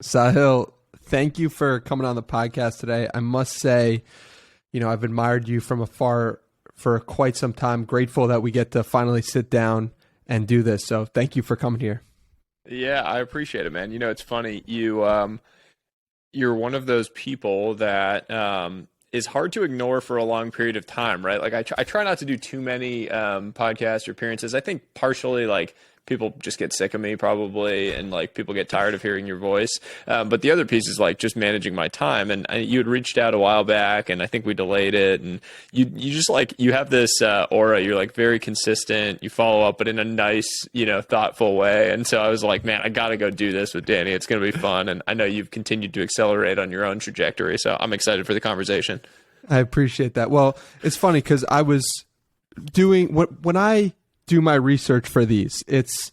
Sahil, thank you for coming on the podcast today. I must say, I've admired you from afar for quite some time. Grateful that we get to finally sit down and do this. So thank you for coming here. Yeah, I appreciate it, man. It's funny. You're one of those people that is hard to ignore for a long period of time, right? Like I try not to do too many podcasts or appearances. I think partially like people just get sick of me probably, and like people get tired of hearing your voice. But the other piece is like just managing my time. And you had reached out a while back, and I think we delayed it. And you just like, you have this aura. You're like very consistent. You follow up, but in a nice, thoughtful way. And so I was like, man, I got to go do this with Danny. It's going to be fun. And I know you've continued to accelerate on your own trajectory. So I'm excited for the conversation. I appreciate that. Well, it's funny because I was doing when I do my research for these, it's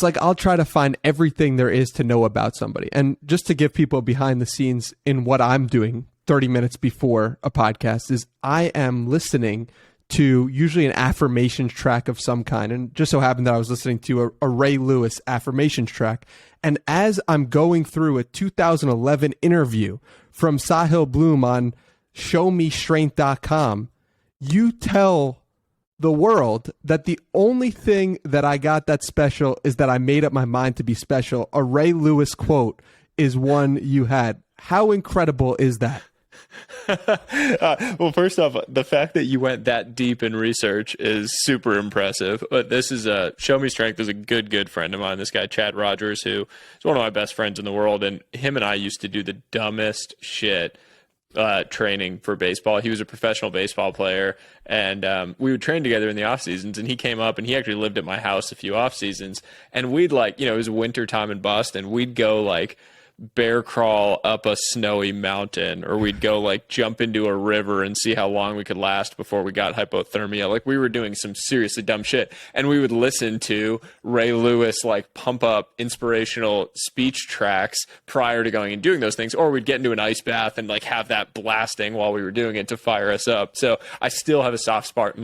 like I'll try to find everything there is to know about somebody. And just to give people behind the scenes in what I'm doing 30 minutes before a podcast is I am listening to usually an affirmations track of some kind. And just so happened that I was listening to a Ray Lewis affirmations track. And as I'm going through a 2011 interview from Sahil Bloom on showmestrength.com, you tell the world that the only thing that I got that's special is that I made up my mind to be special. A Ray Lewis quote is one you had. How incredible is that? Well, first off, the fact that you went that deep in research is super impressive. But this is Show Me Strength is a good friend of mine. This guy, Chad Rogers, who is one of my best friends in the world. And him and I used to do the dumbest shit training for baseball. He was a professional baseball player, and we would train together in the off seasons, and he came up and he actually lived at my house a few off seasons, and we'd like, it was winter time in Boston. We'd go like bear crawl up a snowy mountain, or we'd go like jump into a river and see how long we could last before we got hypothermia. Like we were doing some seriously dumb shit, and we would listen to Ray Lewis like pump up inspirational speech tracks prior to going and doing those things, or we'd get into an ice bath and like have that blasting while we were doing it to fire us up. So I still have a soft spot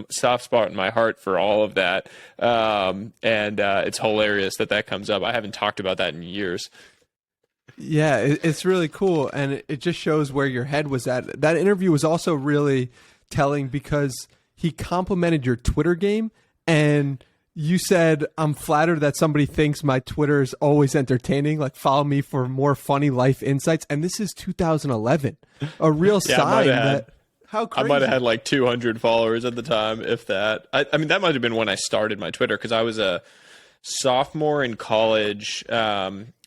in my heart for all of that, and it's hilarious that comes up. I haven't talked about that in years. Yeah, it's really cool, and it just shows where your head was at. That interview was also really telling because he complimented your Twitter game, and you said, I'm flattered that somebody thinks my Twitter is always entertaining, like follow me for more funny life insights. And this is 2011, a real sign that... How crazy. I might have had like 200 followers at the time, if that. I mean, that might have been when I started my Twitter, because I was a sophomore in college,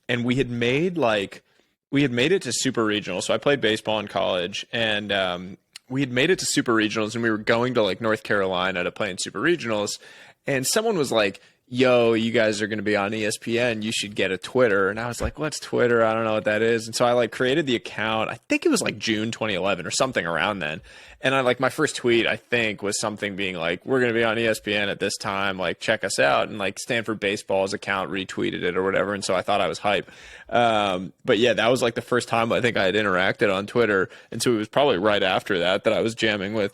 and we had made it to super regional. So I played baseball in college, and we had made it to super regionals, and we were going to like North Carolina to play in super regionals. And someone was like, yo, you guys are going to be on ESPN. You should get a Twitter. And I was like, what's Twitter? I don't know what that is. And so I like created the account. I think it was like June 2011 or something around then. And I like my first tweet, I think, was something being like, we're going to be on ESPN at this time. Like, check us out. And like Stanford Baseball's account retweeted it or whatever. And so I thought I was hype. But yeah, that was like the first time I think I had interacted on Twitter. And so it was probably right after that I was jamming with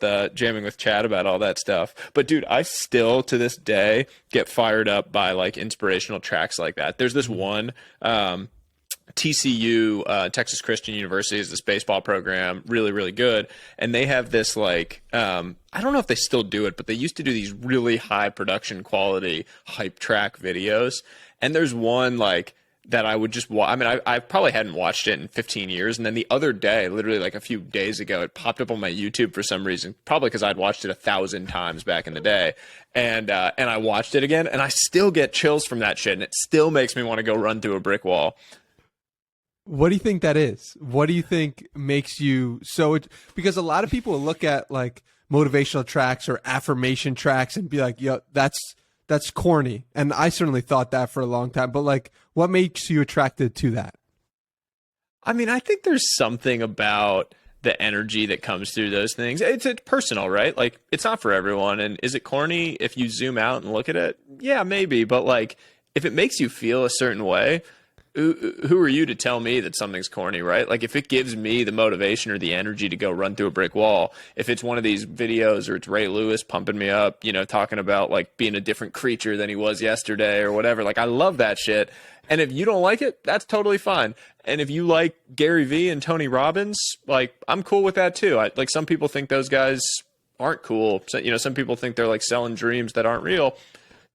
Chad about all that stuff. But dude, I still to this day get fired up by like inspirational tracks like that. There's this one, TCU, Texas Christian University, is this baseball program, really, really good. And they have this like, I don't know if they still do it, but they used to do these really high production quality hype track videos. And there's one like that I would just watch. I mean, I probably hadn't watched it in 15 years. And then the other day, literally like a few days ago, it popped up on my YouTube for some reason, probably because I'd watched it 1,000 times back in the day. And I watched it again, and I still get chills from that shit. And it still makes me want to go run through a brick wall. What do you think that is? What do you think makes you so? Because a lot of people will look at like motivational tracks or affirmation tracks and be like, yo, that's corny. And I certainly thought that for a long time. But like, what makes you attracted to that? I mean, I think there's something about the energy that comes through those things. It's personal, right? Like, it's not for everyone. And is it corny if you zoom out and look at it? Yeah, maybe. But like, if it makes you feel a certain way, who are you to tell me that something's corny, right? Like if it gives me the motivation or the energy to go run through a brick wall, if it's one of these videos or it's Ray Lewis pumping me up, you know, talking about like being a different creature than he was yesterday or whatever, like I love that shit. And if you don't like it, that's totally fine. And if you like Gary Vee and Tony Robbins, like I'm cool with that too. Like some people think those guys aren't cool. So, you know, some people think they're like selling dreams that aren't real.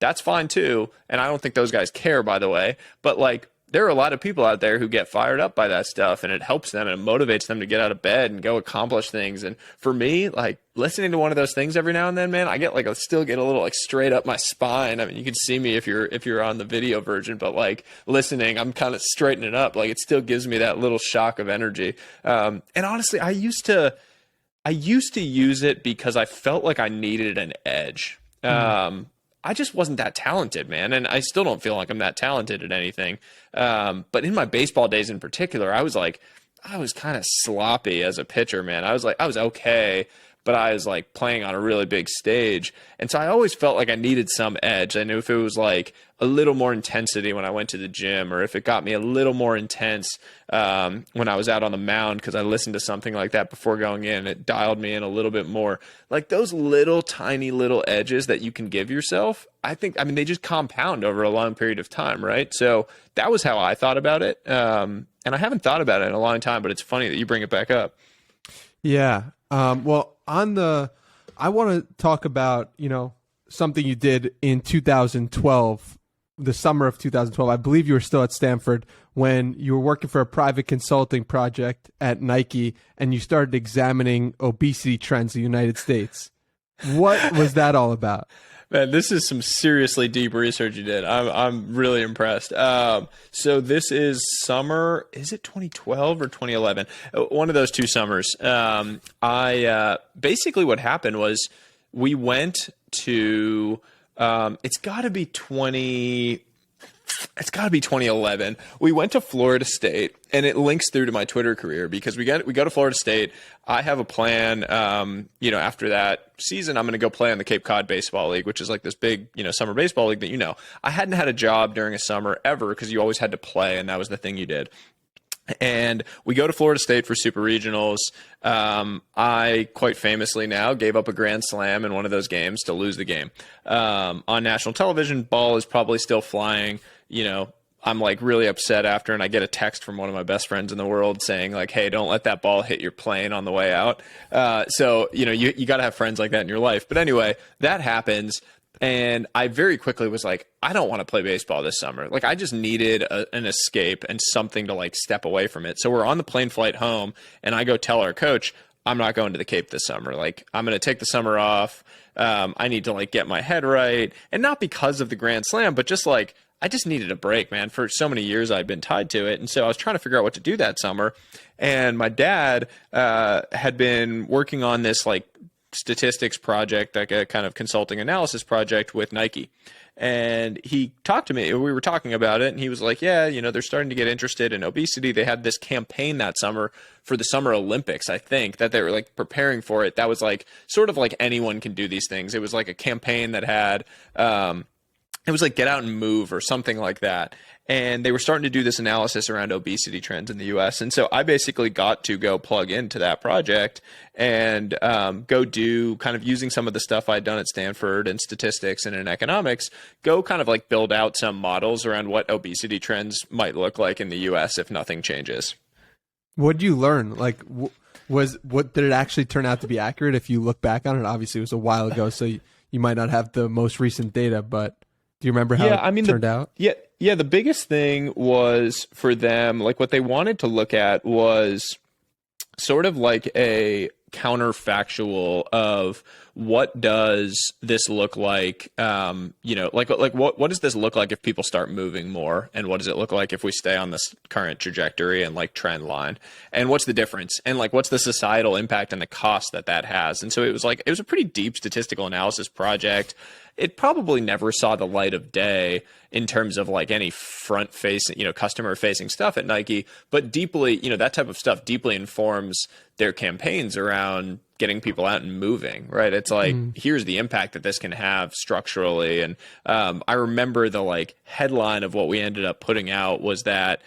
That's fine too. And I don't think those guys care, by the way. But like, there are a lot of people out there who get fired up by that stuff, and it helps them and it motivates them to get out of bed and go accomplish things. And for me, like listening to one of those things every now and then, man, I get like, I still get a little like straight up my spine. I mean, you can see me if you're on the video version, but like listening, I'm kind of straightening up. Like it still gives me that little shock of energy. And honestly, I used to use it because I felt like I needed an edge. I just wasn't that talented, man. And I still don't feel like I'm that talented at anything. But in my baseball days in particular, I was kind of sloppy as a pitcher, man. I was okay, but I was like playing on a really big stage. And so I always felt like I needed some edge. I knew if it was like a little more intensity when I went to the gym, or if it got me a little more intense when I was out on the mound because I listened to something like that before going in, it dialed me in a little bit more. Like those little tiny little edges that you can give yourself, I mean, they just compound over a long period of time, right? So that was how I thought about it. And I haven't thought about it in a long time, but it's funny that you bring it back up. Yeah. Well, I want to talk about, you know, something you did in 2012, the summer of 2012. I believe you were still at Stanford when you were working for a private consulting project at Nike, and you started examining obesity trends in the United States. What was that all about? Man, this is some seriously deep research you did. I'm really impressed. So this is summer, is it 2012 or 2011? One of those two summers. Basically what happened was we went to, it's got to be 2011. We went to Florida State, and it links through to my Twitter career because we go to Florida State. I have a plan, you know, after that season, I'm going to go play on the Cape Cod Baseball League, which is like this big, you know, summer baseball league that, you know, I hadn't had a job during a summer ever because you always had to play, and that was the thing you did. And we go to Florida State for super regionals. I quite famously now gave up a grand slam in one of those games to lose the game. On national television, ball is probably still flying. You know, I'm like really upset after, and I get a text from one of my best friends in the world saying like, hey, don't let that ball hit your plane on the way out. So, you know, you got to have friends like that in your life. But anyway, that happens. And I very quickly was like, I don't want to play baseball this summer. Like, I just needed an escape and something to like step away from it. So we're on the plane flight home, and I go tell our coach, I'm not going to the Cape this summer. Like, I'm going to take the summer off. I need to like get my head right. And not because of the Grand Slam, but just like, I just needed a break, man. For so many years, I'd been tied to it. And so I was trying to figure out what to do that summer. And my dad had been working on this like statistics project, like a kind of consulting analysis project with Nike. And he talked to me, we were talking about it, and he was like, yeah, you know, they're starting to get interested in obesity. They had this campaign that summer for the Summer Olympics, I think, that they were like preparing for it. That was like sort of like anyone can do these things. It was like a campaign that had, it was like Get Out and Move or something like that. And they were starting to do this analysis around obesity trends in the US. And so I basically got to go plug into that project and go do kind of using some of the stuff I'd done at Stanford and statistics and in economics, go kind of like build out some models around what obesity trends might look like in the US if nothing changes. What did you learn? Like, what did it actually turn out to be accurate if you look back on it? Obviously, it was a while ago, so you might not have the most recent data, but do you remember how it turned out? Yeah, the biggest thing was for them, like what they wanted to look at was sort of like a counterfactual of what does this look like, you know, like what does this look like if people start moving more, and what does it look like if we stay on this current trajectory and like trend line, and what's the difference, and like what's the societal impact and the cost that has. And so it was a pretty deep statistical analysis project. It probably never saw the light of day in terms of like any front facing, you know, customer facing stuff at Nike, but deeply, you know, that type of stuff deeply informs their campaigns around getting people out and moving, right? It's like, here's the impact that this can have structurally. And I remember the like headline of what we ended up putting out was that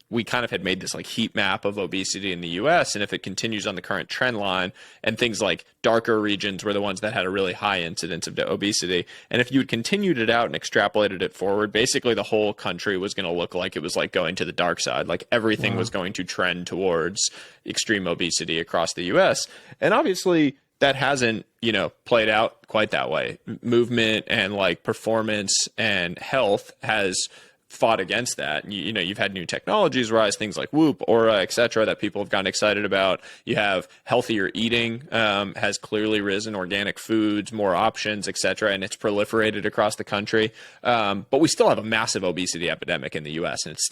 we kind of had made this like heat map of obesity in the US. And if it continues on the current trend line, and things like darker regions were the ones that had a really high incidence of obesity. And if you had continued it out and extrapolated it forward, basically the whole country was going to look like it was like going to the dark side. Like everything was going to trend towards extreme obesity across the US. And obviously that hasn't, played out quite that way. Movement and like performance and health has fought against that. You've had new technologies rise, things like Whoop, Aura, et cetera, that people have gotten excited about. You have healthier eating has clearly risen, organic foods, more options, et cetera, and it's proliferated across the country. But we still have a massive obesity epidemic in the US, and it's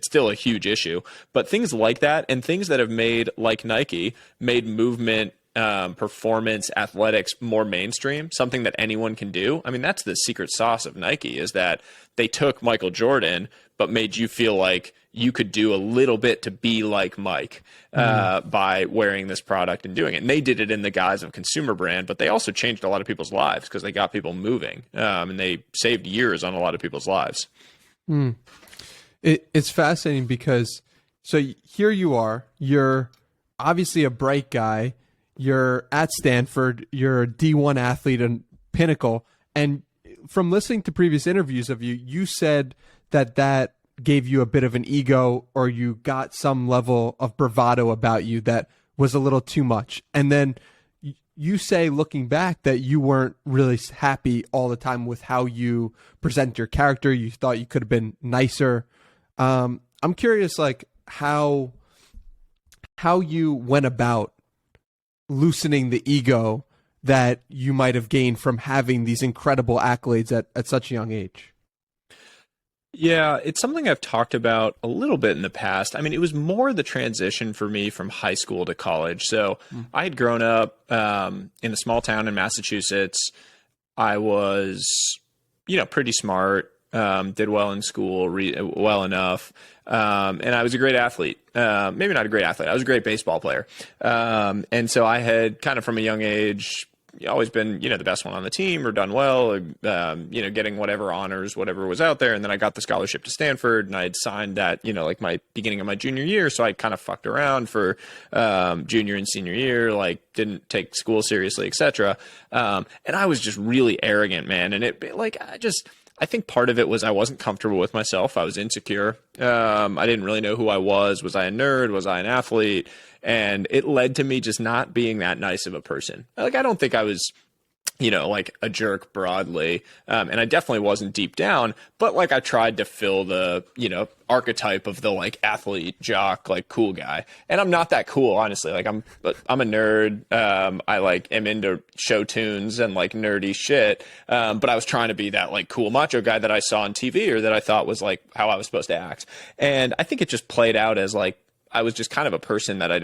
still a huge issue. But things like that and things that have made, like Nike, made movement, performance, athletics more mainstream, something that anyone can do. I mean, that's the secret sauce of Nike, is that they took Michael Jordan, but made you feel like you could do a little bit to be like Mike by wearing this product and doing it. And they did it in the guise of consumer brand, but they also changed a lot of people's lives because they got people moving, and they saved years on a lot of people's lives. It's fascinating because, so here you are, you're obviously a bright guy, you're at Stanford, you're a D1 athlete and pinnacle. And from listening to previous interviews of you, you said that gave you a bit of an ego, or you got some level of bravado about you that was a little too much. And then you say, looking back, that you weren't really happy all the time with how you present your character. You thought you could have been nicer. I'm curious, like how you went about loosening the ego that you might have gained from having these incredible accolades at such a young age. Yeah, it's something I've talked about a little bit in the past. I mean, it was more the transition for me from high school to college. So I had grown up in a small town in Massachusetts. I was, pretty smart, did well in school, well enough. And I was a great athlete. Maybe not a great athlete. I was a great baseball player. And so I had kind of from a young age always been, the best one on the team or done well, or, getting whatever honors, whatever was out there. And then I got the scholarship to Stanford, and I had signed that, like my beginning of my junior year. So I kind of fucked around for junior and senior year, like didn't take school seriously, et cetera. And I was just really arrogant, man. And I think part of it was I wasn't comfortable with myself. I was insecure. I didn't really know who I was. Was I a nerd? Was I an athlete? And it led to me just not being that nice of a person. Like, I don't think I was, like a jerk broadly. And I definitely wasn't deep down, but like I tried to fill the, archetype of the like athlete, jock, like cool guy. And I'm not that cool, honestly. Like I'm a nerd. I like am into show tunes and like nerdy shit. But I was trying to be that like cool macho guy that I saw on TV, or that I thought was like how I was supposed to act. And I think it just played out as like, I was just kind of a person that I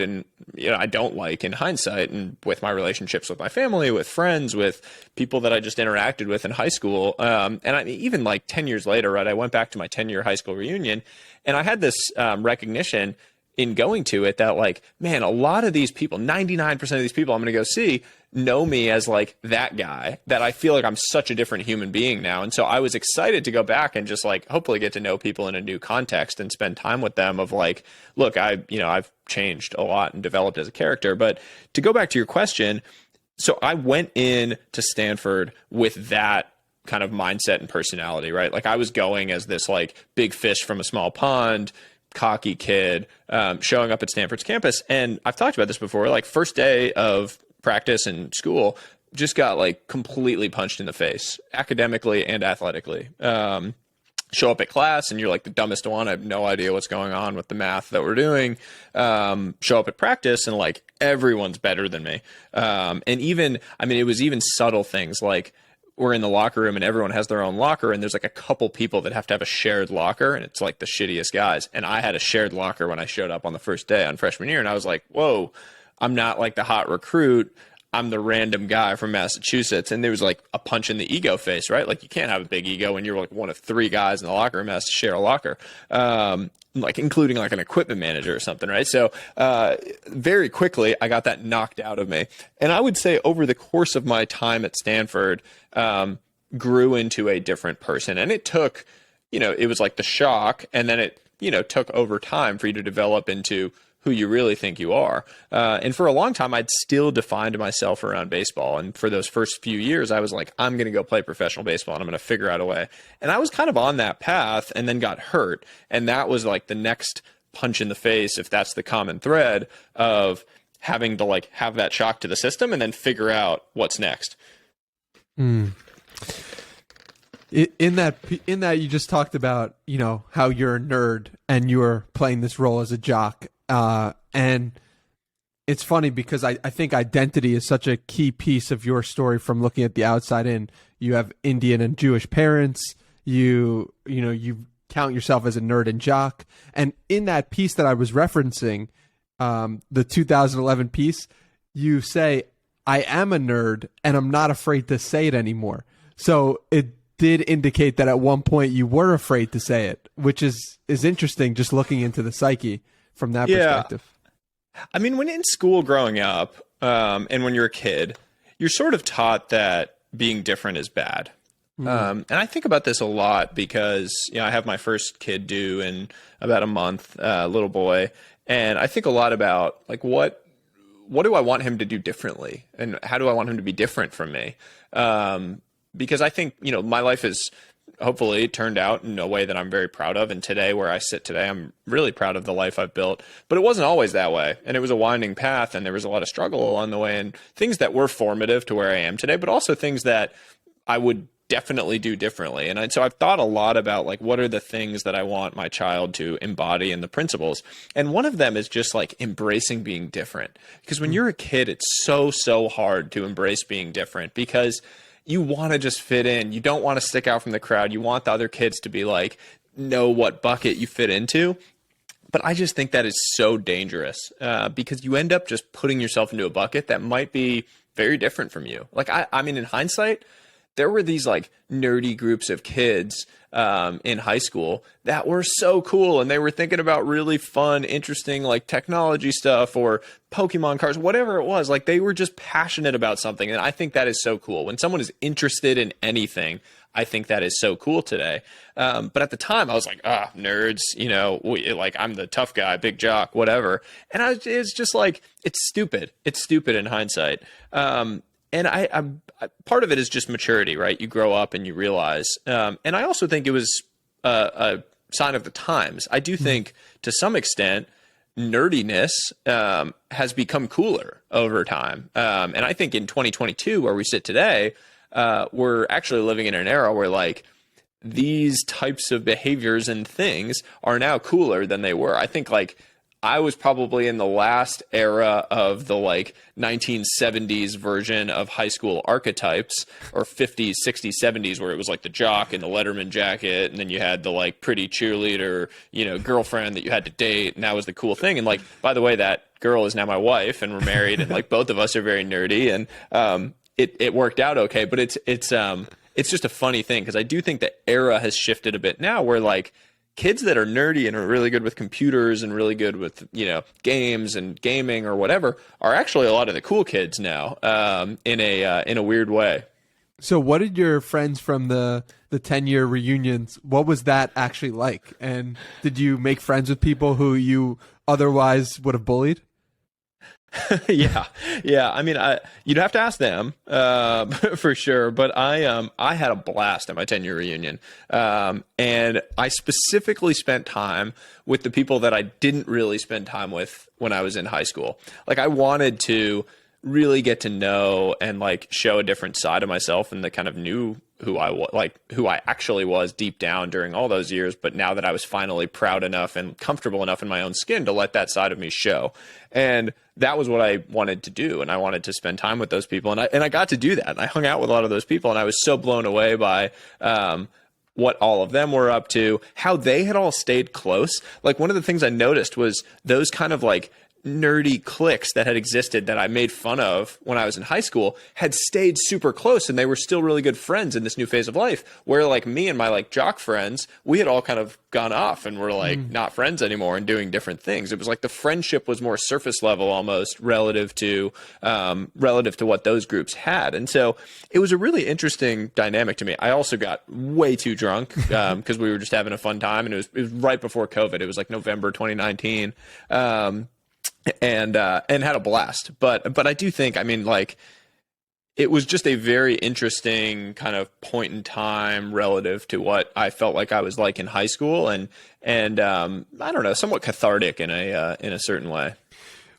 don't like in hindsight, and with my relationships with my family, with friends, with people that I just interacted with in high school. And even like 10 years later, right, I went back to my 10-year high school reunion, and I had this recognition in going to it that like, man, a lot of these people, 99% of these people I'm going to go see know me as like that guy, that I feel like I'm such a different human being now. And so I was excited to go back and just like hopefully get to know people in a new context and spend time with them of like, look, I've changed a lot and developed as a character. But to go back to your question, so I went in to Stanford with that kind of mindset and personality, right? Like I was going as this like big fish from a small pond, cocky kid, showing up at Stanford's campus. And I've talked about this before, like first day of practice and school, just got like completely punched in the face, academically and athletically. Show up at class and you're like the dumbest one. I have no idea what's going on with the math that we're doing. Show up at practice and like everyone's better than me. And even, it was even subtle things like, we're in the locker room and everyone has their own locker, and there's like a couple people that have to have a shared locker, and it's like the shittiest guys. And I had a shared locker when I showed up on the first day on freshman year, and I was like, whoa, I'm not like the hot recruit. I'm the random guy from Massachusetts, and there was like a punch in the ego face, right? Like you can't have a big ego when you're like one of 3 guys in the locker room has to share a locker, like including like an equipment manager or something, right? So very quickly, I got that knocked out of me, and I would say over the course of my time at Stanford, grew into a different person, and it took, it was like the shock, and then it, took over time for you to develop into who you really think you are. And for a long time, I'd still defined myself around baseball. And for those first few years, I was like, I'm going to go play professional baseball and I'm going to figure out a way. And I was kind of on that path and then got hurt. And that was like the next punch in the face, if that's the common thread, of having to like have that shock to the system and then figure out what's next. In that you just talked about, how you're a nerd and you're playing this role as a jock. And it's funny because I think identity is such a key piece of your story from looking at the outside in. You have Indian and Jewish parents. You count yourself as a nerd and jock. And in that piece that I was referencing, the 2011 piece, you say, I am a nerd and I'm not afraid to say it anymore. So it did indicate that at one point you were afraid to say it, which is interesting just looking into the psyche from that perspective. I mean, when in school growing up, and when you're a kid, you're sort of taught that being different is bad. And I think about this a lot because, I have my first kid due in about a month, little boy. And I think a lot about like, what do I want him to do differently? And how do I want him to be different from me? Because I think, my life is hopefully turned out in a way that I'm very proud of. And today, where I sit today, I'm really proud of the life I've built. But it wasn't always that way. And it was a winding path, and there was a lot of struggle along the way, and things that were formative to where I am today, but also things that I would definitely do differently. And so I've thought a lot about like, what are the things that I want my child to embody in the principles? And one of them is just like embracing being different. Because when you're a kid, it's so hard to embrace being different because you want to just fit in. You don't want to stick out from the crowd. You want the other kids to be like, know what bucket you fit into. But I just think that is so dangerous because you end up just putting yourself into a bucket that might be very different from you. Like, I mean, in hindsight, there were these like nerdy groups of kids in high school that were so cool, and they were thinking about really fun, interesting like technology stuff or Pokemon cards, whatever it was. Like they were just passionate about something, and I think that is so cool. When someone is interested in anything, I think that is so cool today. But at the time, I was like, nerds, like I'm the tough guy, big jock, whatever. And it's just like, it's stupid. It's stupid in hindsight. And I part of it is just maturity, right? You grow up and you realize. And I also think it was a sign of the times. I do think to some extent, nerdiness has become cooler over time. And I think in 2022, where we sit today, we're actually living in an era where like these types of behaviors and things are now cooler than they were. I think like I was probably in the last era of the like 1970s version of high school archetypes, or 50s, 60s, 70s, where it was like the jock and the Letterman jacket. And then you had the like pretty cheerleader, girlfriend that you had to date. And that was the cool thing. And like, by the way, that girl is now my wife and we're married, and like both of us are very nerdy, and it worked out okay. But it's just a funny thing, because I do think the era has shifted a bit now, where like kids that are nerdy and are really good with computers and really good with, games and gaming or whatever are actually a lot of the cool kids now, in a weird way. So what did your friends from the 10-year reunions, what was that actually like? And did you make friends with people who you otherwise would have bullied? Yeah. I mean, you'd have to ask them for sure. But I had a blast at my 10-year reunion, and I specifically spent time with the people that I didn't really spend time with when I was in high school. Like I wanted to really get to know and like show a different side of myself, and that kind of knew who I was, like who I actually was deep down during all those years. But now that I was finally proud enough and comfortable enough in my own skin to let that side of me show. And that was what I wanted to do. And I wanted to spend time with those people. And I got to do that. And I hung out with a lot of those people, and I was so blown away by, what all of them were up to, how they had all stayed close. Like one of the things I noticed was those kind of like nerdy cliques that had existed that I made fun of when I was in high school had stayed super close, and they were still really good friends in this new phase of life, where like me and my like jock friends, we had all kind of gone off and were like not friends anymore and doing different things. It was like the friendship was more surface level almost relative to what those groups had. And so it was a really interesting dynamic to me. I also got way too drunk because we were just having a fun time, and it was right before COVID. It was like November 2019. And had a blast. But I do think, I mean, like, it was just a very interesting kind of point in time relative to what I felt like I was like in high school, and I don't know, somewhat cathartic in a certain way.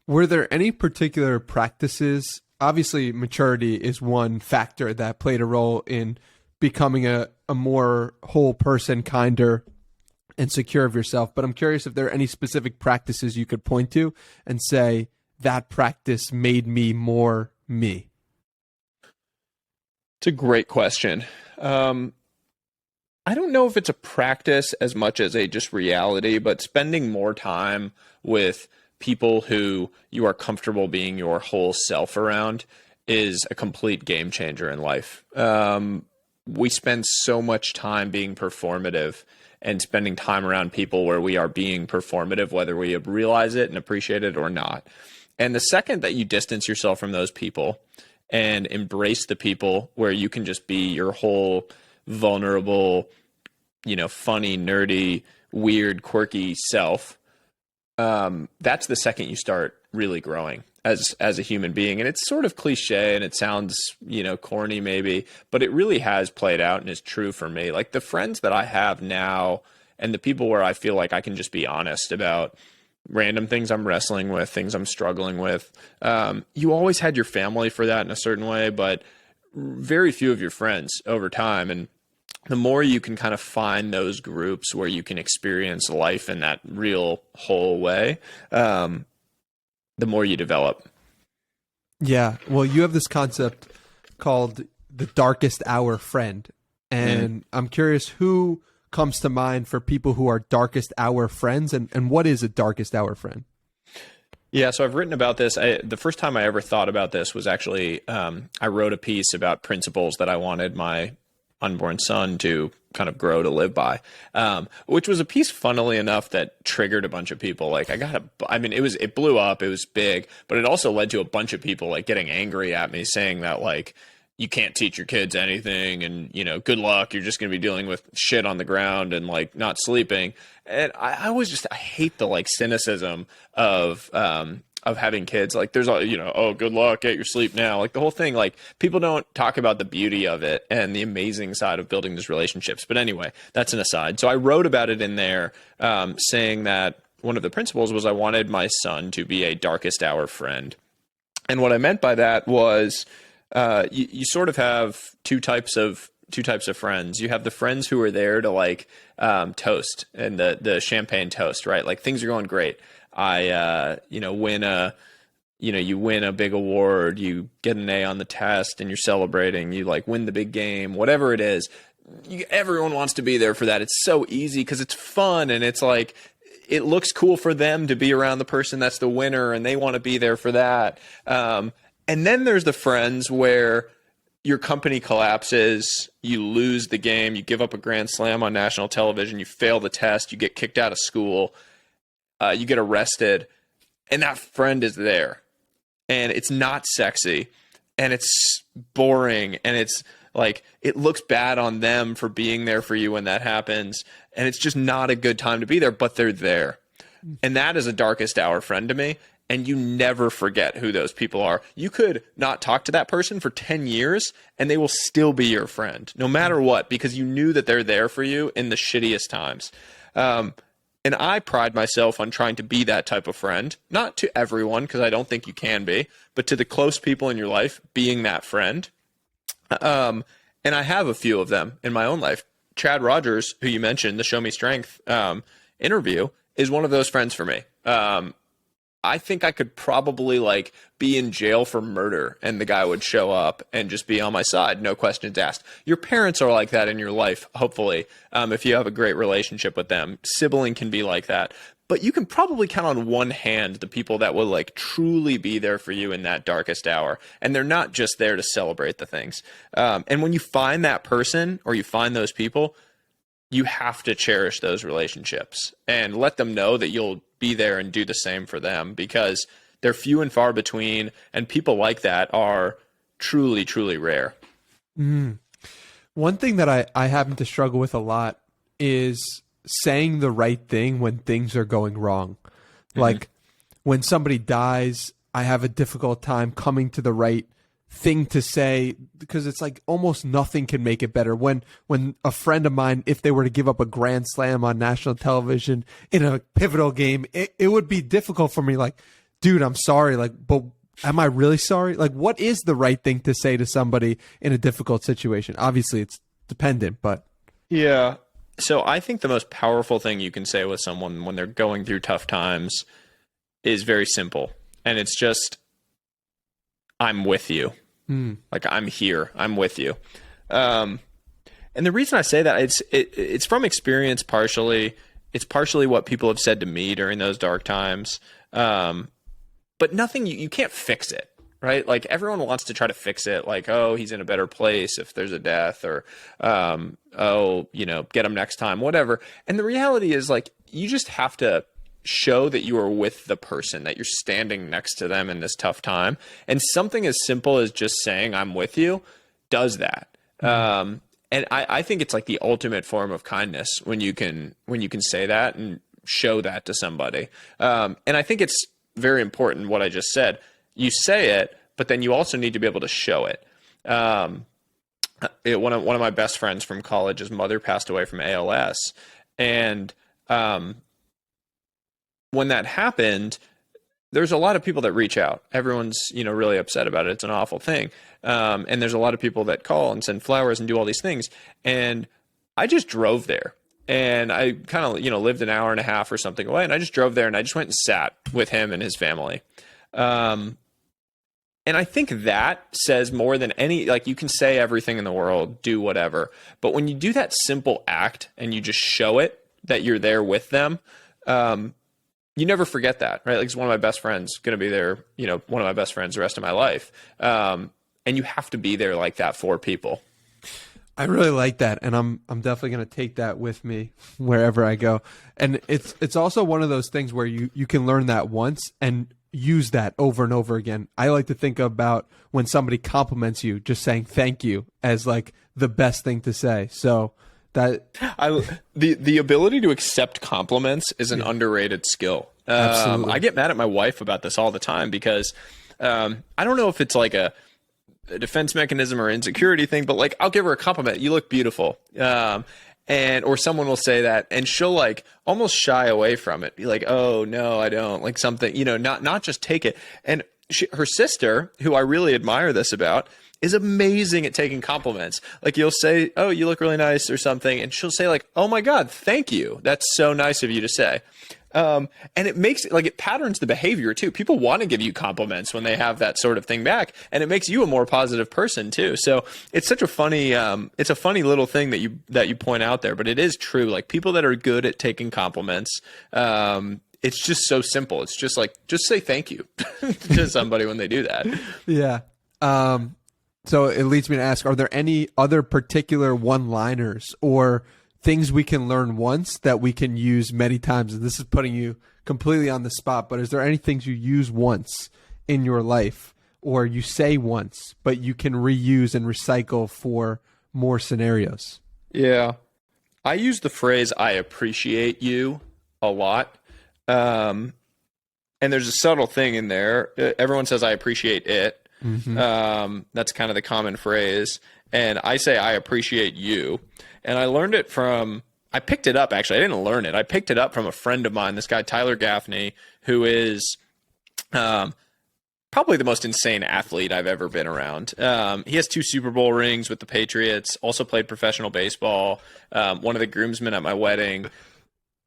Were there any particular practices? Obviously, maturity is one factor that played a role in becoming a more whole person, kinder, and secure of yourself. But I'm curious if there are any specific practices you could point to and say that practice made me more me. It's a great question. I don't know if it's a practice as much as a just reality, but spending more time with people who you are comfortable being your whole self around is a complete game changer in life. We spend so much time being performative, and spending time around people where we are being performative, whether we realize it and appreciate it or not. And the second that you distance yourself from those people and embrace the people where you can just be your whole vulnerable, funny, nerdy, weird, quirky self, that's the second you start really growing as a human being. And it's sort of cliche and it sounds, corny maybe, but it really has played out and is true for me. Like the friends that I have now and the people where I feel like I can just be honest about random things I'm wrestling with, things I'm struggling with. You always had your family for that in a certain way, but very few of your friends over time. And the more you can kind of find those groups where you can experience life in that real whole way, the more you develop. Yeah. Well, you have this concept called the darkest hour friend. And I'm curious who comes to mind for people who are darkest hour friends, and what is a darkest hour friend? Yeah, so I've written about this. The first time I ever thought about this was actually I wrote a piece about principles that I wanted my unborn son to kind of grow to live by, which was a piece, funnily enough, that triggered a bunch of people. Like it blew up, it was big, but it also led to a bunch of people like getting angry at me, saying that like, you can't teach your kids anything, and good luck, you're just going to be dealing with shit on the ground and like not sleeping. And I hate the like cynicism of having kids. Like there's oh, good luck, get your sleep now. Like the whole thing, like people don't talk about the beauty of it and the amazing side of building these relationships. But anyway, that's an aside. So I wrote about it in there, saying that one of the principles was I wanted my son to be a darkest hour friend. And what I meant by that was, you sort of have two types of friends. You have the friends who are there to like toast and the champagne toast, right? Like things are going great. You win a big award, you get an A on the test, and you're celebrating. You like win the big game, whatever it is. Everyone wants to be there for that. It's so easy because it's fun, and it's like it looks cool for them to be around the person that's the winner, and they want to be there for that. And then there's the friends where your company collapses, you lose the game, you give up a grand slam on national television, you fail the test, you get kicked out of school, you get arrested, and that friend is there. And it's not sexy, and it's boring, and it's like it looks bad on them for being there for you when that happens, and it's just not a good time to be there, but they're there. And that is a darkest hour friend to me. And you never forget who those people are. You could not talk to that person for 10 years and they will still be your friend, no matter what, because you knew that they're there for you in the shittiest times. And I pride myself on trying to be that type of friend, not to everyone, because I don't think you can be, but to the close people in your life, being that friend. And I have a few of them in my own life. Chad Rogers, who you mentioned, the Show Me Strength interview, is one of those friends for me. I think I could probably like be in jail for murder and the guy would show up and just be on my side. No questions asked. Your parents are like that in your life, hopefully, if you have a great relationship with them. Sibling can be like that. but you can probably count on one hand the people that will like truly be there for you in that darkest hour. And they're not just there to celebrate the things. And when you find that person or you find those people, you have to cherish those relationships and let them know that you'll be there and do the same for them, because they're few and far between. And people like that are truly, truly rare. One thing that I happen to struggle with a lot is saying the right thing when things are going wrong. Like when somebody dies, I have a difficult time coming to the right thing to say, because it's like almost nothing can make it better. When a friend of mine, if they were to give up a grand slam on national television in a pivotal game, it would be difficult for me. Like, dude, I'm sorry. Like, but am I really sorry? Like, what is the right thing to say to somebody in a difficult situation? Obviously, it's dependent, but yeah. So I think the most powerful thing you can say with someone when they're going through tough times is very simple. And it's just, I'm with you. Like, I'm here. I'm with you. And the reason I say that, it's from experience partially. It's partially what people have said to me during those dark times. But nothing, you can't fix it. Right? Like, everyone wants to try to fix it. Like, oh, he's in a better place if there's a death, or, oh, you know, get him next time, whatever. And the reality is, like, you just have to show that you are with the person, that you're standing next to them in this tough time. And something as simple as just saying, I'm with you, does that. And I think it's like the ultimate form of kindness when you can say that and show that to somebody. And I think it's very important what I just said. You say it, but then you also need to be able to show it. One of my best friends from college, his mother passed away from ALS. And when that happened, there's a lot of people that reach out. Everyone's, really upset about it. It's an awful thing. And there's a lot of people that call and send flowers and do all these things. And I just drove there. And I kind of, lived an hour and a half or something away. And I just drove there and I just went and sat with him and his family. And I think that says more than any, like, you can say everything in the world, do whatever. But when you do that simple act and you just show it that you're there with them, you never forget that, right? Like, it's one of my best friends, going to be there, one of my best friends the rest of my life. And you have to be there like that for people. I really like that, and I'm definitely going to take that with me wherever I go. And it's also one of those things where you can learn that once and use that over and over again. I like to think about when somebody compliments you, just saying thank you as like the best thing to say. So that the ability to accept compliments is an underrated skill. Absolutely. I get mad at my wife about this all the time because I don't know if it's like a defense mechanism or insecurity thing, but like, I'll give her a compliment. You look beautiful. Or someone will say that and she'll like almost shy away from it. Be like, oh no, I don't, like something, not just take it. And her sister, who I really admire this about, is amazing at taking compliments. Like, you'll say, oh, you look really nice or something. And she'll say like, oh my God, thank you. That's so nice of you to say. And it makes it patterns the behavior too. People want to give you compliments when they have that sort of thing back, and it makes you a more positive person too. So it's such a funny, it's a funny little thing that you point out there, but it is true. Like, people that are good at taking compliments, it's just so simple. It's just like, just say thank you to somebody when they do that. Yeah. So it leads me to ask, are there any other particular one-liners or things we can learn once that we can use many times? And this is putting you completely on the spot, but is there any things you use once in your life or you say once, but you can reuse and recycle for more scenarios? Yeah. I use the phrase, I appreciate you, a lot. And there's a subtle thing in there. Everyone says, I appreciate it. Mm-hmm. That's kind of the common phrase. And I say, I appreciate you. And I learned it I picked it up, actually. I didn't learn it. I picked it up from a friend of mine, this guy, Tyler Gaffney, who is probably the most insane athlete I've ever been around. He has 2 Super Bowl rings with the Patriots, also played professional baseball, one of the groomsmen at my wedding.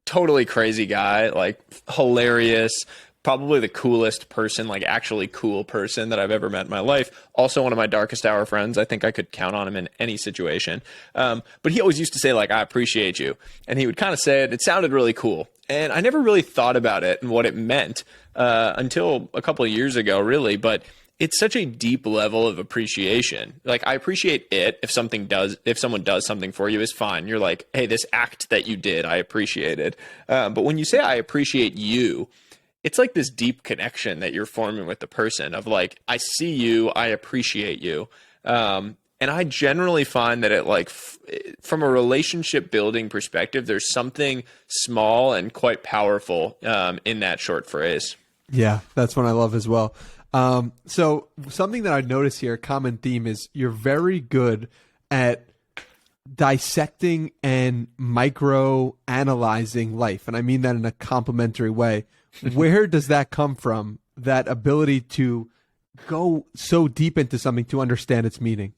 Totally crazy guy, like hilarious, probably the coolest person, like actually cool person that I've ever met in my life. Also one of my darkest hour friends. I think I could count on him in any situation. But he always used to say, like, I appreciate you. And he would kind of say it. It sounded really cool. And I never really thought about it and what it meant until a couple of years ago, really. But it's such a deep level of appreciation. Like, I appreciate it if someone does something for you is fine. You're like, hey, this act that you did, I appreciate it. But when you say I appreciate you, it's like this deep connection that you're forming with the person of like, I see you, I appreciate you. And I generally find that it like from a relationship building perspective, there's something small and quite powerful in that short phrase. Yeah, that's one I love as well. So something that I notice here, a common theme is you're very good at dissecting and micro analyzing life. And I mean that in a complimentary way. Where does that come from? That ability to go so deep into something to understand its meaning?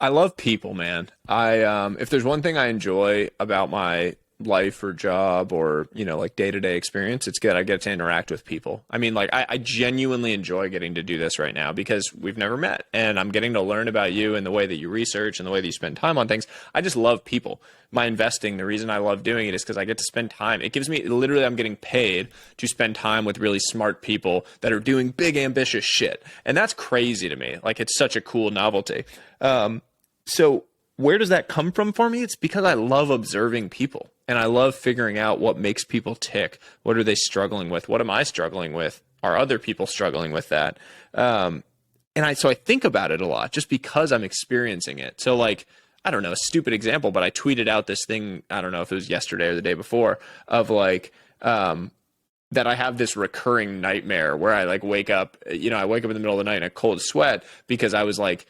I love people, man. If there's one thing I enjoy about my life or job or, you know, like day-to-day experience, it's good. I get to interact with people. I mean, like I genuinely enjoy getting to do this right now because we've never met and I'm getting to learn about you and the way that you research and the way that you spend time on things. I just love people. My investing, the reason I love doing it is because I get to spend time. It gives me, literally, I'm getting paid to spend time with really smart people that are doing big, ambitious shit. And that's crazy to me. Like, it's such a cool novelty. So where does that come from for me? It's because I love observing people and I love figuring out what makes people tick. What are they struggling with? What am I struggling with? Are other people struggling with that? So I think about it a lot just because I'm experiencing it. So like, I don't know, a stupid example, but I tweeted out this thing, I don't know if it was yesterday or the day before, of like, that I have this recurring nightmare where I like wake up, you know, I wake up in the middle of the night in a cold sweat because I was like,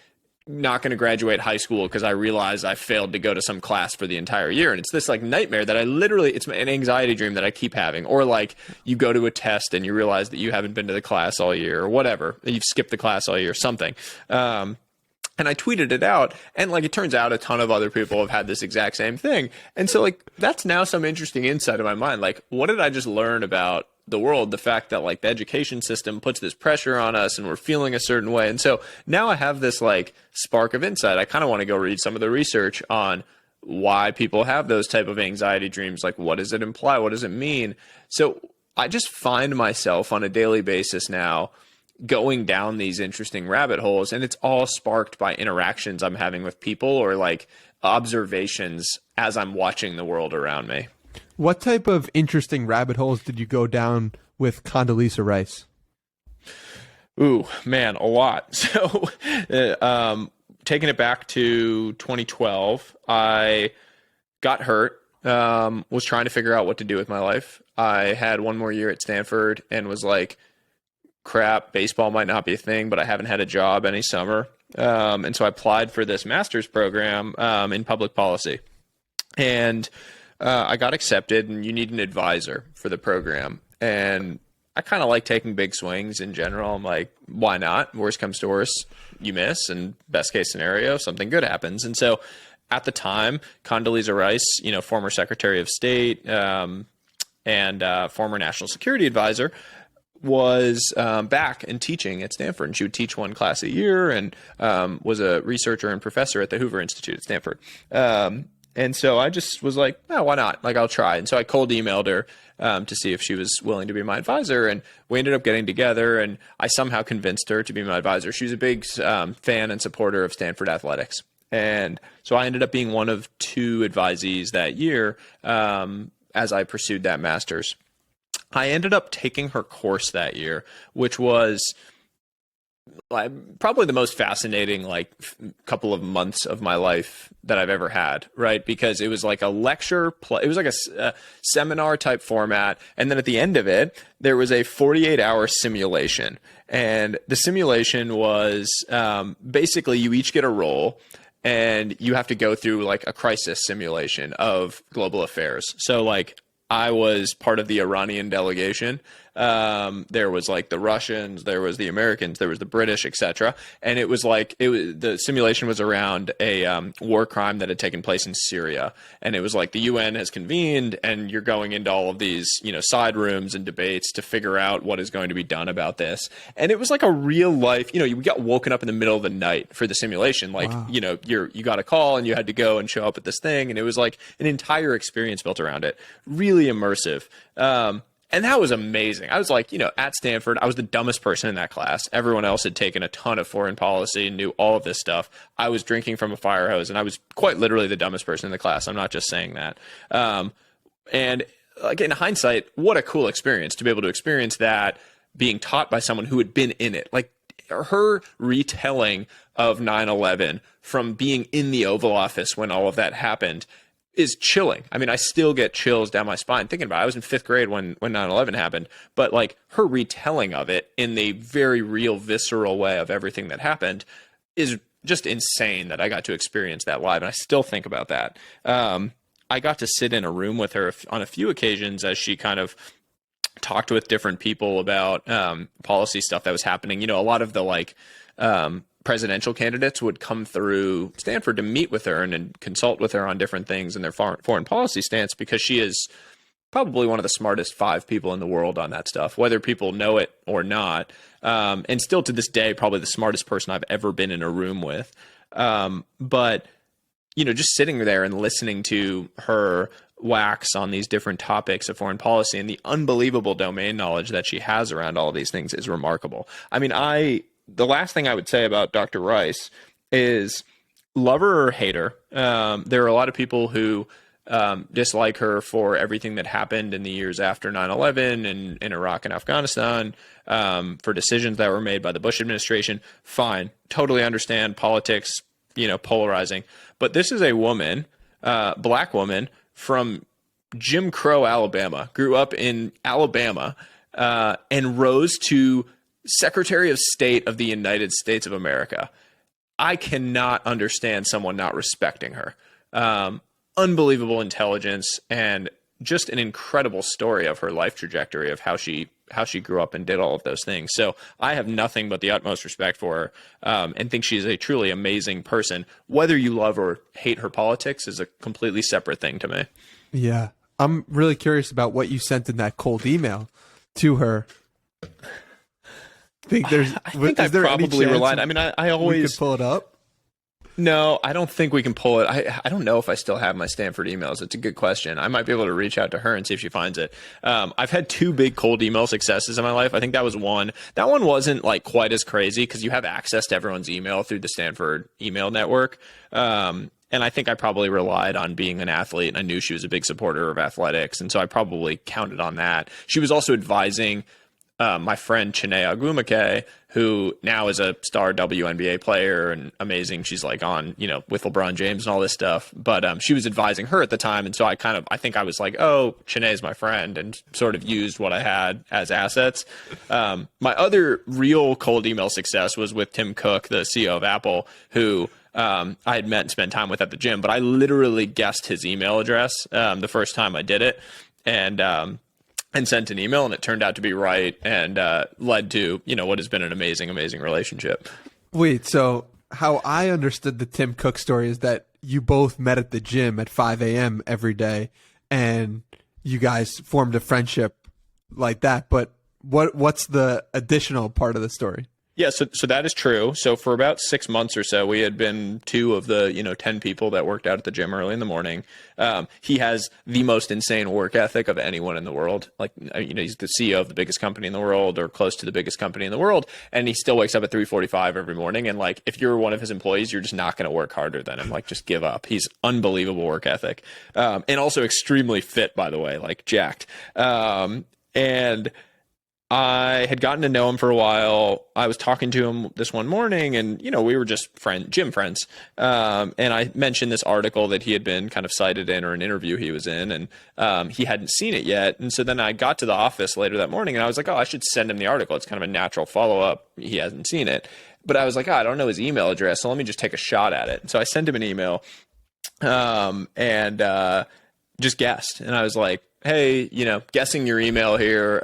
not going to graduate high school because I realized I failed to go to some class for the entire year. And it's this like nightmare that I literally, it's an anxiety dream that I keep having. Or like you go to a test and you realize that you haven't been to the class all year or whatever. You've skipped the class all year, something. And I tweeted it out and like, it turns out a ton of other people have had this exact same thing. And so like, that's now some interesting insight in my mind. Like, what did I just learn about the world? The fact that like the education system puts this pressure on us and we're feeling a certain way. And so now I have this like spark of insight. I kind of want to go read some of the research on why people have those type of anxiety dreams. Like, what does it imply? What does it mean? So I just find myself on a daily basis now going down these interesting rabbit holes, and it's all sparked by interactions I'm having with people or like observations as I'm watching the world around me. What type of interesting rabbit holes did you go down with Condoleezza Rice? Ooh, man, a lot. So taking it back to 2012, I got hurt, was trying to figure out what to do with my life. I had one more year at Stanford and was like, crap, baseball might not be a thing, but I haven't had a job any summer. And so I applied for this master's program in public policy. And I got accepted, and you need an advisor for the program. And I kind of like taking big swings in general. I'm like, why not? Worst comes to worst, you miss, and best case scenario, something good happens. And so at the time, Condoleezza Rice, you know, former Secretary of State and former National Security Advisor, was back and teaching at Stanford. And she would teach one class a year and was a researcher and professor at the Hoover Institute at Stanford. And so I just was like, oh, why not? Like, I'll try. And so I cold emailed her to see if she was willing to be my advisor. And we ended up getting together, and I somehow convinced her to be my advisor. She was a big fan and supporter of Stanford athletics. And so I ended up being one of two advisees that year as I pursued that master's. I ended up taking her course that year, which was probably the most fascinating couple of months of my life that I've ever had, right? Because it was like a lecture, it was like a seminar type format. And then at the end of it, there was a 48-hour simulation. And the simulation was basically you each get a role, and you have to go through like a crisis simulation of global affairs. So like, I was part of the Iranian delegation, There was like the Russians, there was the Americans, there was the British, etc. And it was like the simulation was around a war crime that had taken place in Syria, and it was like the UN has convened, and you're going into all of these side rooms and debates to figure out what is going to be done about this. And it was like a real life. You got woken up in the middle of the night for the simulation, like Wow. you got a call and you had to go and show up at this thing, and it was like an entire experience built around it. Really immersive. And that was amazing. I was like, at Stanford, I was the dumbest person in that class. Everyone else had taken a ton of foreign policy and knew all of this stuff. I was drinking from a fire hose, and I was quite literally the dumbest person in the class. I'm not just saying that. And like in hindsight, what a cool experience to be able to experience that being taught by someone who had been in it. Like her retelling of 9/11 from being in the Oval Office when all of that happened is chilling. I mean, I still get chills down my spine thinking about it. I was in 5th grade when 9/11 happened, but like her retelling of it in the very real, visceral way of everything that happened is just insane that I got to experience that live. And I still think about that. I got to sit in a room with her on a few occasions as she kind of talked with different people about policy stuff that was happening. A lot of the presidential candidates would come through Stanford to meet with her and consult with her on different things in their foreign policy stance, because she is probably one of the smartest 5 people in the world on that stuff, whether people know it or not. And still to this day, probably the smartest person I've ever been in a room with. But just sitting there and listening to her wax on these different topics of foreign policy and the unbelievable domain knowledge that she has around all of these things is remarkable. I mean, the last thing I would say about Dr. Rice is love her or hate her. There are a lot of people who dislike her for everything that happened in the years after 9/11 and in Iraq and Afghanistan, for decisions that were made by the Bush administration. Fine. Totally understand politics, polarizing. But this is a woman, black woman from Jim Crow, Alabama, grew up in Alabama, and rose to Secretary of State of the United States of America. I cannot understand someone not respecting her. Unbelievable intelligence and just an incredible story of her life trajectory of how she grew up and did all of those things. So I have nothing but the utmost respect for her, and think she's a truly amazing person. Whether you love or hate her politics is a completely separate thing to me. Yeah. I'm really curious about what you sent in that cold email to her. I think I probably relied. I mean, I always we could pull it up. No, I don't think we can pull it. I don't know if I still have my Stanford emails. It's a good question. I might be able to reach out to her and see if she finds it. I've had 2 big cold email successes in my life. I think that was one. That one wasn't like quite as crazy because you have access to everyone's email through the Stanford email network. And I think I probably relied on being an athlete, and I knew she was a big supporter of athletics. And so I probably counted on that. She was also advising my friend Chiney Ogwumike, who now is a star WNBA player and amazing. She's like on, with LeBron James and all this stuff. But she was advising her at the time. And so I think I was like, oh, Chiney's my friend, and sort of used what I had as assets. My other real cold email success was with Tim Cook, the CEO of Apple, who I had met and spent time with at the gym. But I literally guessed his email address the first time I did it. And sent an email, and it turned out to be right, and led to, what has been an amazing, amazing relationship. Wait, so how I understood the Tim Cook story is that you both met at the gym at 5 a.m. every day, and you guys formed a friendship like that. But what's the additional part of the story? Yeah, so that is true. So for about 6 months or so, we had been 2 of the 10 people that worked out at the gym early in the morning. He has the most insane work ethic of anyone in the world. Like, he's the CEO of the biggest company in the world, or close to the biggest company in the world, and he still wakes up at 3:45 every morning. And like, if you're one of his employees, you're just not going to work harder than him. Like, just give up. He's unbelievable work ethic, and also extremely fit, by the way, like jacked. And I had gotten to know him for a while. I was talking to him this one morning, and, we were just gym friends. And I mentioned this article that he had been kind of cited in, or an interview he was in, and he hadn't seen it yet. And so then I got to the office later that morning, and I was like, oh, I should send him the article. It's kind of a natural follow-up. He hasn't seen it. But I was like, I don't know his email address, so let me just take a shot at it. So I sent him an email, and just guessed. And I was like, hey, guessing your email here,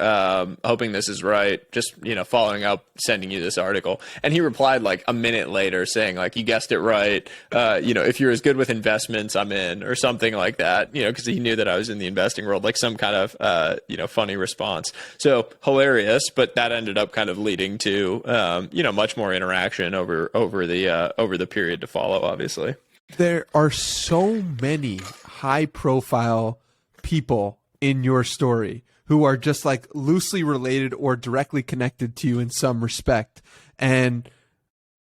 hoping this is right, just, following up, sending you this article. And he replied like a minute later saying like, you guessed it right. If you're as good with investments, I'm in, or something like that, because he knew that I was in the investing world, like some kind of, funny response. So hilarious, but that ended up kind of leading to, much more interaction over the period to follow, obviously. There are so many high profile people in your story who are just like loosely related or directly connected to you in some respect. And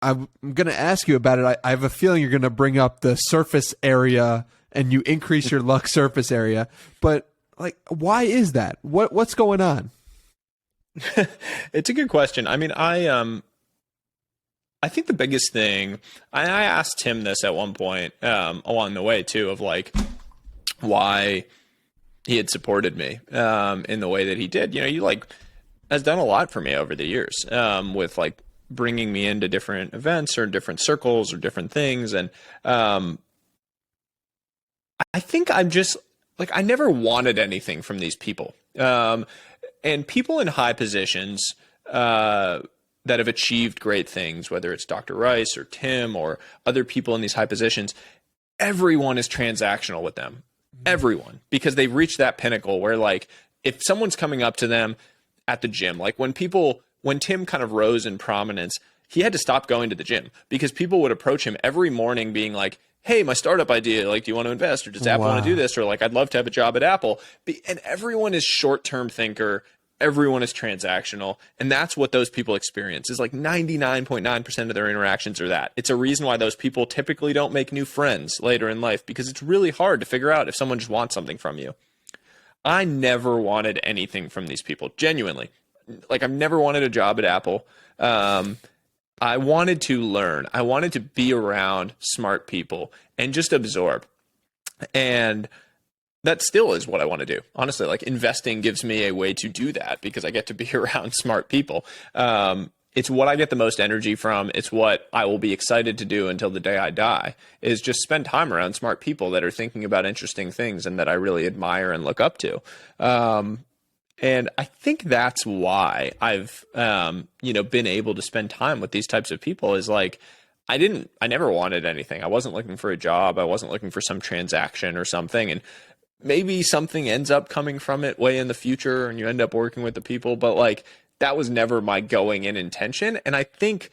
I'm going to ask you about it. I have a feeling you're going to bring up the surface area and you increase your luck surface area. But like, why is that? What's going on? It's a good question. I mean, I think the biggest thing, I asked him this at one point along the way too, of like why he had supported me in the way that he did. You like has done a lot for me over the years with like bringing me into different events or different circles or different things. And I think I'm just like, I never wanted anything from these people. And people in high positions that have achieved great things, whether it's Dr. Rice or Tim or other people in these high positions, everyone is transactional with them. Everyone, because they've reached that pinnacle where like, if someone's coming up to them at the gym, like when Tim kind of rose in prominence, he had to stop going to the gym because people would approach him every morning being like, hey, my startup idea, like, do you want to invest, or does Apple want to do this? Or like, I'd love to have a job at Apple. And everyone is short-term thinker. Everyone is transactional. And that's what those people experience, is like 99.9% of their interactions are that. It's a reason why those people typically don't make new friends later in life, because it's really hard to figure out if someone just wants something from you. I never wanted anything from these people, genuinely. Like, I've never wanted a job at Apple. I wanted to learn. I wanted to be around smart people and just absorb. And that still is what I want to do. Honestly, like, investing gives me a way to do that because I get to be around smart people. It's what I get the most energy from. It's what I will be excited to do until the day I die, is just spend time around smart people that are thinking about interesting things and that I really admire and look up to. And I think that's why I've, been able to spend time with these types of people, is like, I never wanted anything. I wasn't looking for a job. I wasn't looking for some transaction or something. And maybe something ends up coming from it way in the future and you end up working with the people, but like, that was never my going in intention. And I think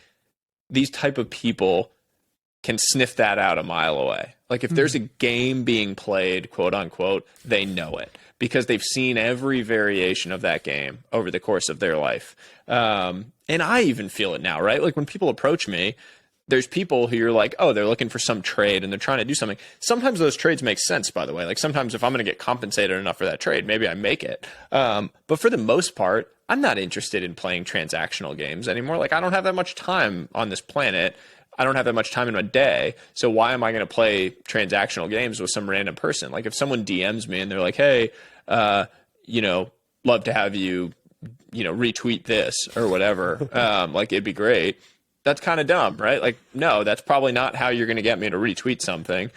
these type of people can sniff that out a mile away. Like, if there's a game being played, quote unquote, they know it because they've seen every variation of that game over the course of their life. And I even feel it now, right? Like, when people approach me, there's people who you're like, oh, they're looking for some trade and they're trying to do something. Sometimes those trades make sense, by the way. Like, sometimes if I'm going to get compensated enough for that trade, maybe I make it. But for the most part, I'm not interested in playing transactional games anymore. Like, I don't have that much time on this planet. I don't have that much time in a day. So why am I going to play transactional games with some random person? Like, if someone DMs me and they're like, hey, love to have you, retweet this or whatever. Like, it'd be great. That's kind of dumb, right? Like, no, that's probably not how you're going to get me to retweet something,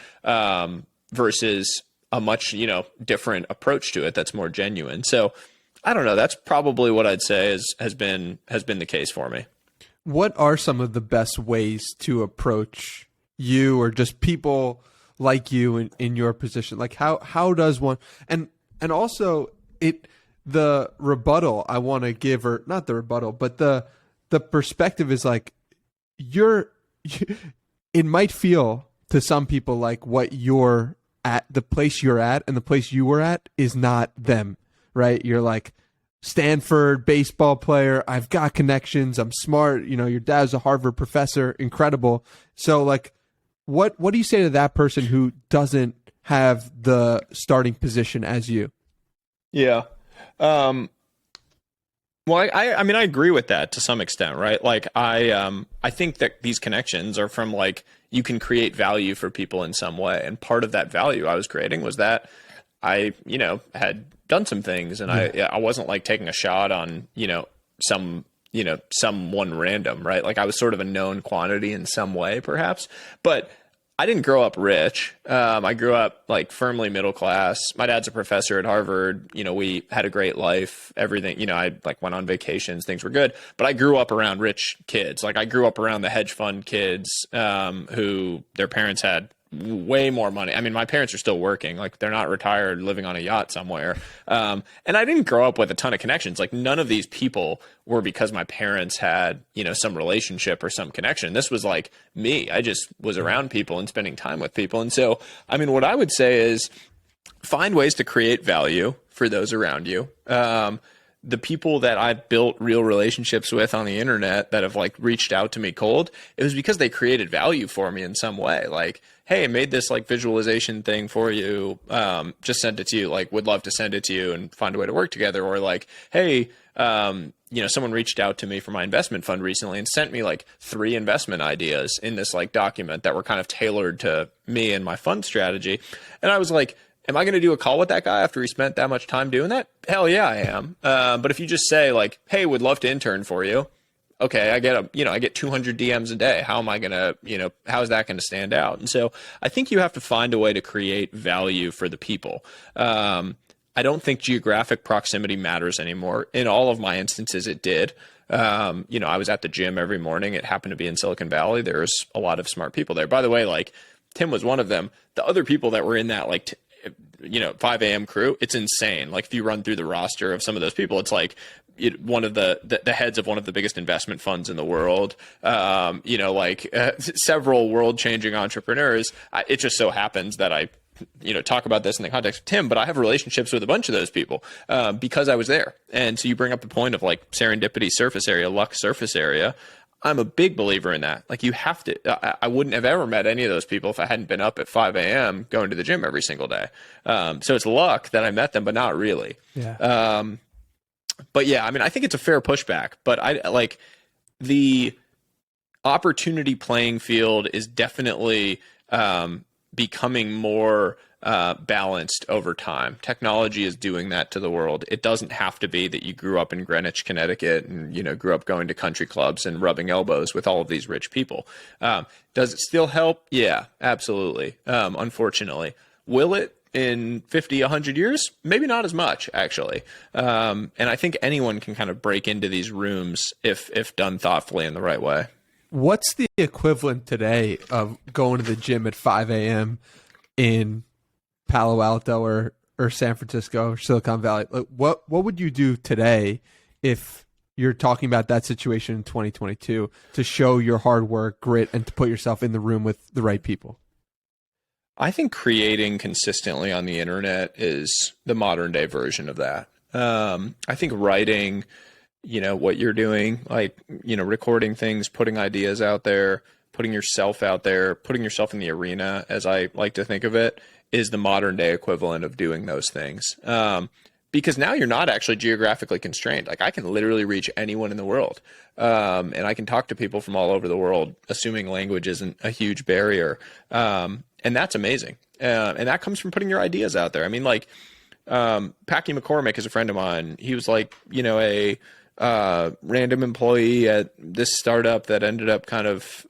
versus a much, different approach to it that's more genuine. So I don't know. That's probably what I'd say has been the case for me. What are some of the best ways to approach you or just people like you in your position? Like, how does one, and also the rebuttal I want to give, or not the rebuttal, but the perspective is like, it might feel to some people like what you're at, the place you're at and the place you were at is not them, right? You're like, Stanford baseball player, I've got connections, I'm smart, your dad's a Harvard professor, incredible. So like, what do you say to that person who doesn't have the starting position as you? Yeah. Well, I mean, I agree with that to some extent, right? Like, I think that these connections are from, like, you can create value for people in some way. And part of that value I was creating was that I, had done some things, and I wasn't like taking a shot on, someone random, right? Like, I was sort of a known quantity in some way, perhaps. But I didn't grow up rich. I grew up like firmly middle class. My dad's a professor at Harvard. You know, we had a great life. Everything, you know, I like went on vacations. Things were good. But I grew up around rich kids. Like I grew up around the hedge fund kids who their parents had way more money. I mean, my parents are still working. Like they're not retired, living on a yacht somewhere. And I didn't grow up with a ton of connections. Like none of these people were because my parents had, you know, some relationship or some connection. This was like me. I just was around people and spending time with people. And so, I mean, what I would say is find ways to create value for those around you. The people that I've built real relationships with on the internet that have like reached out to me cold, it was because they created value for me in some way. Like, hey, I made this like visualization thing for you. Just sent it to you. Like, would love to send it to you and find a way to work together. Or like, hey, you know, someone reached out to me for my investment fund recently and sent me like 3 investment ideas in this like document that were kind of tailored to me and my fund strategy. And I was like, am I going to do a call with that guy after he spent that much time doing that? Hell yeah, I am. But if you just say like, hey, would love to intern for you. Okay, I get 200 DMs a day. How am I going to, you know, how is that going to stand out? And so I think you have to find a way to create value for the people. I don't think geographic proximity matters anymore. In all of my instances, it did. You know, I was at the gym every morning. It happened to be in Silicon Valley. There's a lot of smart people there. By the way, like Tim was one of them. The other people that were in that like, 5 a.m. crew, it's insane. Like if you run through the roster of some of those people, it's like one of the heads of one of the biggest investment funds in the world, several world-changing entrepreneurs. It just so happens that I talk about this in the context of Tim, but I have relationships with a bunch of those people because I was there. And so you bring up the point of like serendipity surface area, luck surface area. I'm a big believer in that. Like you have to, I wouldn't have ever met any of those people if I hadn't been up at 5 a.m. going to the gym every single day. So it's luck that I met them, but not really. Yeah. But yeah, I mean, I think it's a fair pushback, but I like the opportunity playing field is definitely becoming more balanced over time. Technology is doing that to the world. It doesn't have to be that you grew up in Greenwich, Connecticut, and grew up going to country clubs and rubbing elbows with all of these rich people. Does it still help? Yeah, absolutely. Unfortunately, will it in 50, 100 years? Maybe not as much, actually. And I think anyone can kind of break into these rooms if done thoughtfully in the right way. What's the equivalent today of going to the gym at 5 a.m. in Palo Alto or San Francisco or Silicon Valley? Like, what would you do today if you're talking about that situation in 2022 to show your hard work, grit, and to put yourself in the room with the right people? I think creating consistently on the internet is the modern day version of that. I think writing, what you're doing, like, recording things, putting ideas out there, putting yourself out there, putting yourself in the arena, as I like to think of it, is the modern day equivalent of doing those things. Because now you're not actually geographically constrained. Like I can literally reach anyone in the world. And I can talk to people from all over the world, assuming language isn't a huge barrier. And that's amazing. And that comes from putting your ideas out there. I mean, like, Packy McCormick is a friend of mine. He was like, a random employee at this startup that ended up kind of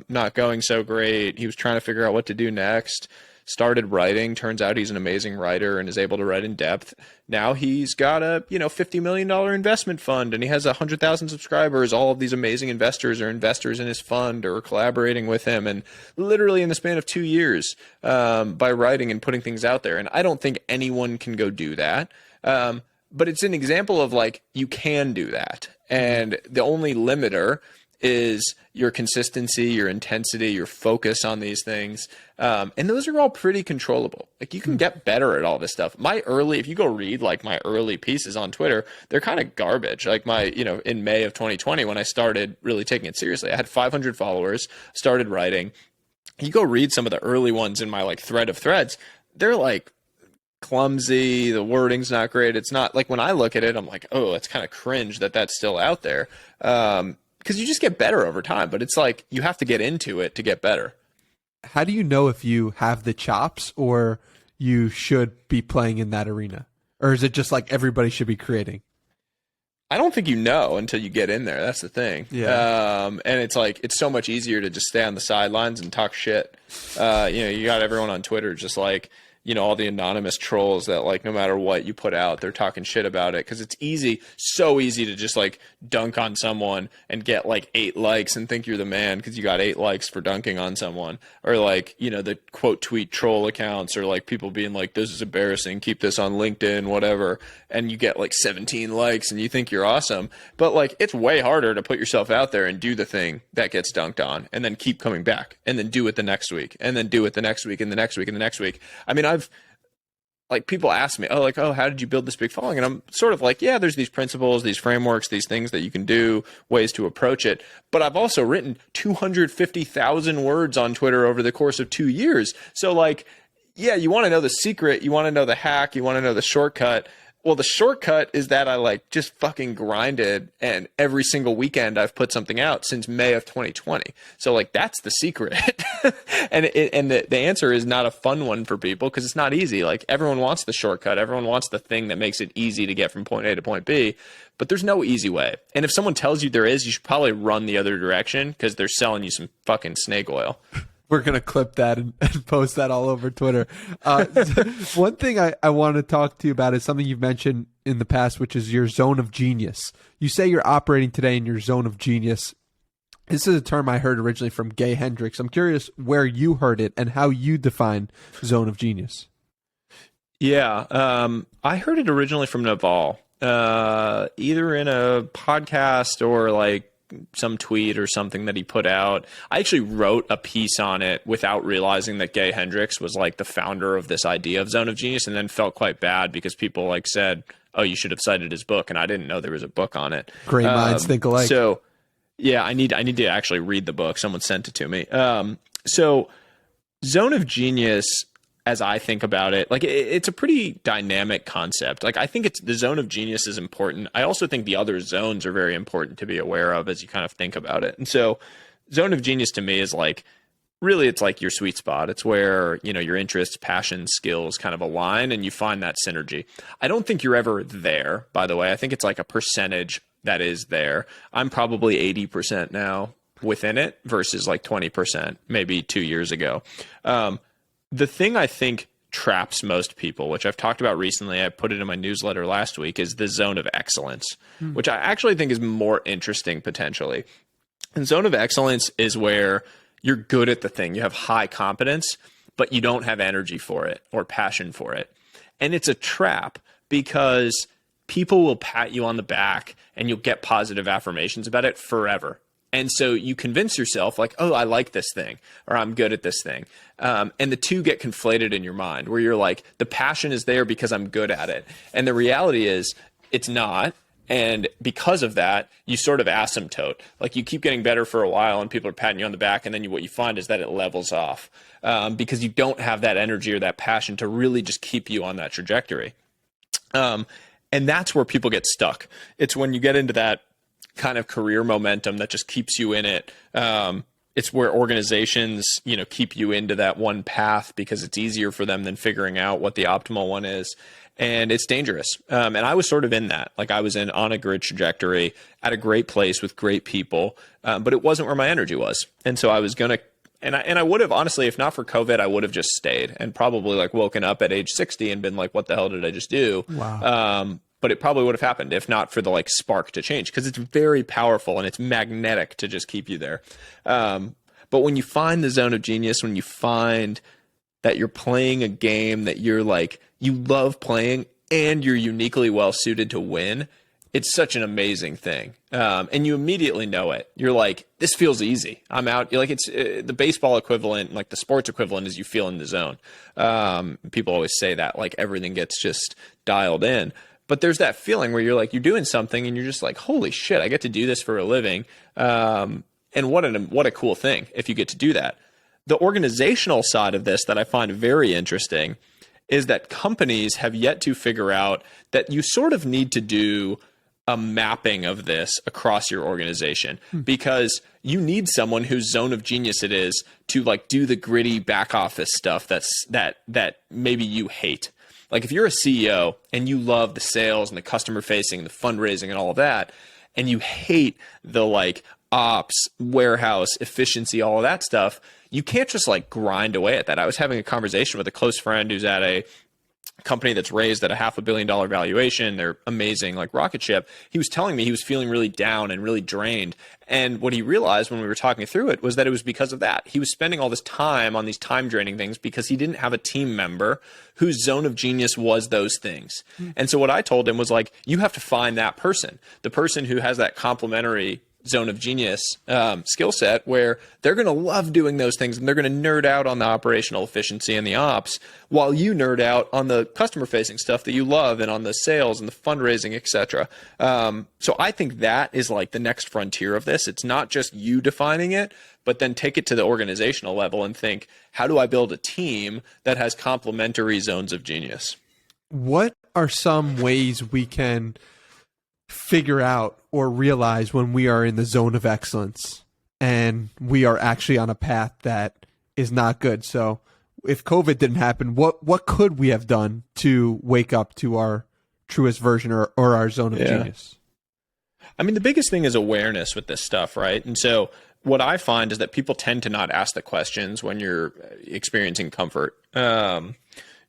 not going so great. He was trying to figure out what to do next. Started writing. Turns out he's an amazing writer and is able to write in depth. Now he's got a $50 million investment fund and he has 100,000 subscribers. All of these amazing investors are investors in his fund or collaborating with him, and literally in the span of 2 years by writing and putting things out there. And I don't think anyone can go do that. But it's an example of like you can do that, and the only limiter is your consistency, your intensity, your focus on these things. And those are all pretty controllable. Like you can get better at all this stuff. If you go read like my early pieces on Twitter, they're kind of garbage. Like in May of 2020, when I started really taking it seriously, I had 500 followers, started writing. You go read some of the early ones in my like thread of threads, they're like clumsy, the wording's not great. It's not like when I look at it, I'm like, oh, it's kind of cringe that that's still out there. Because you just get better over time, but it's like you have to get into it to get better. How do you know if you have the chops or you should be playing in that arena? Or is it just like everybody should be creating? I don't think you know until you get in there. That's the thing. Yeah. And it's like, it's so much easier to just stay on the sidelines and talk shit. You got everyone on Twitter just like, all the anonymous trolls that like, no matter what you put out, they're talking shit about it. Cause it's so easy to just like dunk on someone and get like 8 likes and think you're the man cause you got 8 likes for dunking on someone. Or like, the quote tweet troll accounts, or like people being like, this is embarrassing, keep this on LinkedIn, whatever. And you get like 17 likes and you think you're awesome. But like, it's way harder to put yourself out there and do the thing that gets dunked on and then keep coming back and then do it the next week and then do it the next week and the next week and the next week. I mean, like people ask me, how did you build this big following? And I'm sort of like, yeah, there's these principles, these frameworks, these things that you can do, ways to approach it. But I've also written 250,000 words on Twitter over the course of 2 years. So like, yeah, you want to know the secret, you want to know the hack, you want to know the shortcut. Well, the shortcut is that I like just fucking grinded, and every single weekend I've put something out since May of 2020. So like that's the secret. and the answer is not a fun one for people because it's not easy. Like everyone wants the shortcut. Everyone wants the thing that makes it easy to get from point A to point B, but there's no easy way. And if someone tells you there is, you should probably run the other direction because they're selling you some fucking snake oil. We're going to clip that and post that all over Twitter. One thing I want to talk to you about is something you've mentioned in the past, which is your zone of genius. You say you're operating today in your zone of genius. This is a term I heard originally from Gay Hendricks. I'm curious where you heard it and how you define zone of genius. Yeah, I heard it originally from Naval, either in a podcast or like some tweet or something that he put out. I actually wrote a piece on it without realizing that Gay Hendricks was like the founder of this idea of zone of genius, and then felt quite bad because people like said, oh, you should have cited his book, and I didn't know there was a book on it. Great minds think alike. So yeah, I need to actually read the book. Someone sent it to me. So zone of genius, as I think about it, like it's a pretty dynamic concept. Like I think the zone of genius is important. I also think the other zones are very important to be aware of as you kind of think about it. And so zone of genius to me is like, really it's like your sweet spot. It's where, your interests, passions, skills kind of align and you find that synergy. I don't think you're ever there, by the way. I think it's like a percentage that is there. I'm probably 80% now within it versus like 20% maybe 2 years ago. The thing I think traps most people, which I've talked about recently, I put it in my newsletter last week, is the zone of excellence, which I actually think is more interesting potentially. And zone of excellence is where you're good at the thing. You have high competence, but you don't have energy for it or passion for it. And it's a trap because people will pat you on the back and you'll get positive affirmations about it forever. And so you convince yourself like, oh, I like this thing, or I'm good at this thing. And the two get conflated in your mind where you're like, the passion is there because I'm good at it. And the reality is it's not. And because of that, you sort of asymptote. Like you keep getting better for a while and people are patting you on the back. And then what you find is that it levels off because you don't have that energy or that passion to really just keep you on that trajectory. And that's where people get stuck. It's when you get into that kind of career momentum that just keeps you in it. It's where organizations, keep you into that one path because it's easier for them than figuring out what the optimal one is. And it's dangerous. And I was sort of in that. Like I was on a good trajectory at a great place with great people, but it wasn't where my energy was. And so I was going to, and I would have, honestly, if not for COVID, I would have just stayed and probably like woken up at age 60 and been like, what the hell did I just do? Wow. But it probably would have happened if not for the like spark to change, because it's very powerful and it's magnetic to just keep you there. But when you find the zone of genius, when you find that you're playing a game that you're like, you love playing and you're uniquely well suited to win, it's such an amazing thing. And you immediately know it. You're like, this feels easy. I'm out. You're like, it's the baseball equivalent, like the sports equivalent is you feel in the zone. People always say that, like everything gets just dialed in. But there's that feeling where you're like, you're doing something and you're just like, holy shit, I get to do this for a living. And what a cool thing if you get to do that. The organizational side of this that I find very interesting is that companies have yet to figure out that you sort of need to do a mapping of this across your organization, because you need someone whose zone of genius it is to like do the gritty back office stuff that maybe you hate. Like if you're a CEO and you love the sales and the customer facing and the fundraising and all of that, and you hate the like ops, warehouse, efficiency, all of that stuff, you can't just like grind away at that. I was having a conversation with a close friend who's at a company that's raised at a $500 million valuation. They're amazing, like rocket ship. He was telling me he was feeling really down and really drained. And what he realized when we were talking through it was that it was because of that. He was spending all this time on these time draining things because he didn't have a team member whose zone of genius was those things. And so what I told him was like, you have to find that person, the person who has that complementary zone of genius skill set where they're going to love doing those things and they're going to nerd out on the operational efficiency and the ops while you nerd out on the customer facing stuff that you love and on the sales and the fundraising, etc. So I think that is like the next frontier of this. It's not just you defining it, but then take it to the organizational level and think, how do I build a team that has complementary zones of genius? What are some ways we can figure out or realize when we are in the zone of excellence and we are actually on a path that is not good? So if COVID didn't happen, what could we have done to wake up to our truest version or our zone of genius? I mean, the biggest thing is awareness with this stuff, right? And so what I find is that people tend to not ask the questions when you're experiencing comfort.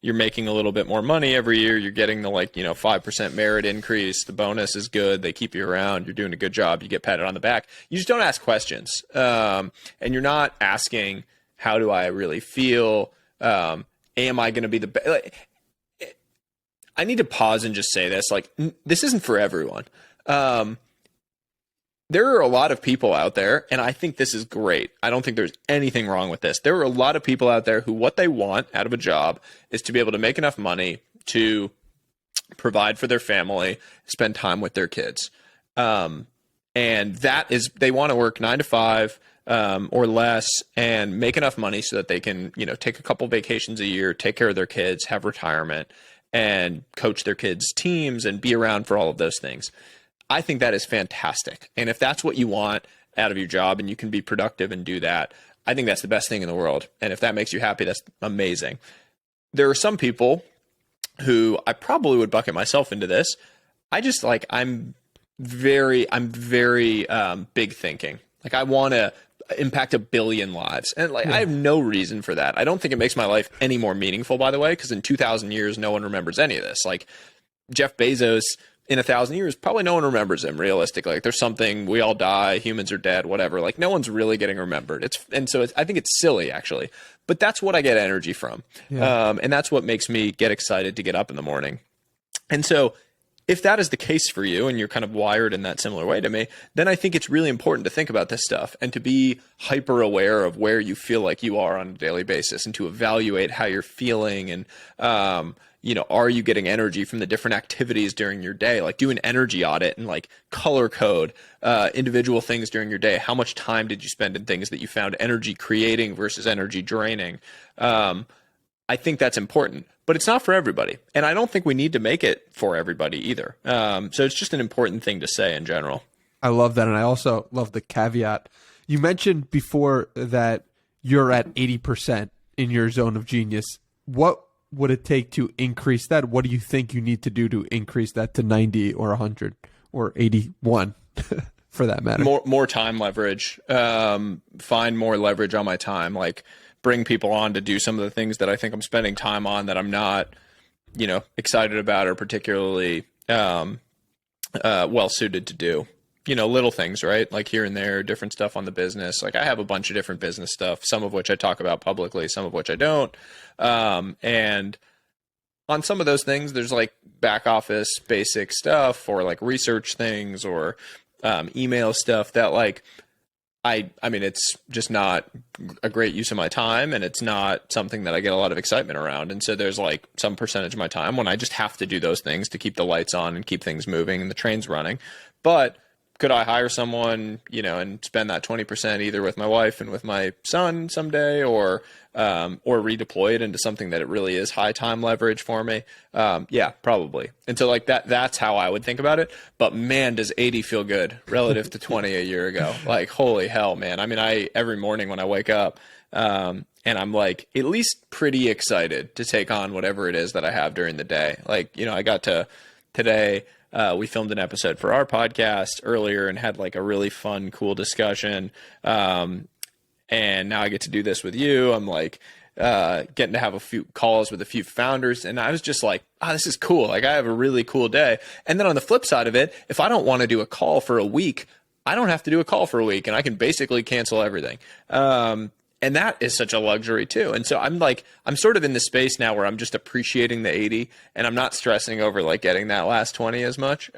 You're making a little bit more money every year. You're getting the 5% merit increase. The bonus is good. They keep you around. You're doing a good job. You get patted on the back. You just don't ask questions. And you're not asking, how do I really feel? Am I going to be the best? I need to pause and just say this. This isn't for everyone. There are a lot of people out there, and I think this is great. I don't think there's anything wrong with this. There are a lot of people out there who what they want out of a job is to be able to make enough money to provide for their family, spend time with their kids. And that is, they want to work 9 to 5 or less and make enough money so that they can, take a couple vacations a year, take care of their kids, have retirement, and coach their kids' teams and be around for all of those things. I think that is fantastic. And if that's what you want out of your job and you can be productive and do that, I think that's the best thing in the world. And if that makes you happy, that's amazing. There are some people who I probably would bucket myself into this. I'm very big thinking. I want to impact 1 billion lives. And I have no reason for that. I don't think it makes my life any more meaningful, by the way, because in 2,000 years, no one remembers any of this. Jeff Bezos, in 1,000 years, probably no one remembers him realistically. There's something, we all die, humans are dead, whatever. No one's really getting remembered. I think it's silly actually, but that's what I get energy from. And that's what makes me get excited to get up in the morning. And so if that is the case for you and you're kind of wired in that similar way to me, then I think it's really important to think about this stuff and to be hyper aware of where you feel like you are on a daily basis and to evaluate how you're feeling and, are you getting energy from the different activities during your day? Do an energy audit and color code individual things during your day. How much time did you spend in things that you found energy creating versus energy draining? I think that's important, but it's not for everybody. And I don't think we need to make it for everybody either. So it's just an important thing to say in general. I love that. And I also love the caveat. You mentioned before that you're at 80% in your zone of genius. What would it take to increase that? What do you think you need to do to increase that to 90 or 100 or 81 for that matter? More time leverage, find more leverage on my time, bring people on to do some of the things that I think I'm spending time on that I'm not, excited about or particularly well suited to do. Little things, right? Here and there, different stuff on the business. I have a bunch of different business stuff, some of which I talk about publicly, some of which I don't. And on some of those things, there's back office basic stuff or research things or email stuff that I mean, it's just not a great use of my time and it's not something that I get a lot of excitement around. And so there's some percentage of my time when I just have to do those things to keep the lights on and keep things moving and the trains running. But could I hire someone, and spend that 20% either with my wife and with my son someday or redeploy it into something that it really is high time leverage for me? Yeah, probably. And so that's how I would think about it. But man, does 80 feel good relative to 20 a year ago. Holy hell, man. I mean, every morning when I wake up, and I'm like at least pretty excited to take on whatever it is that I have during the day. Like, I got to today, we filmed an episode for our podcast earlier and had like a really fun, cool discussion. And now I get to do this with you. I'm like, getting to have a few calls with a few founders. And I was just like, this is cool. Like, I have a really cool day. And then on the flip side of it, if I don't want to do a call for a week, I don't have to do a call for a week and I can basically cancel everything. And that is such a luxury too. And so I'm sort of in the space now where I'm just appreciating the 80 and I'm not stressing over like getting that last 20 as much,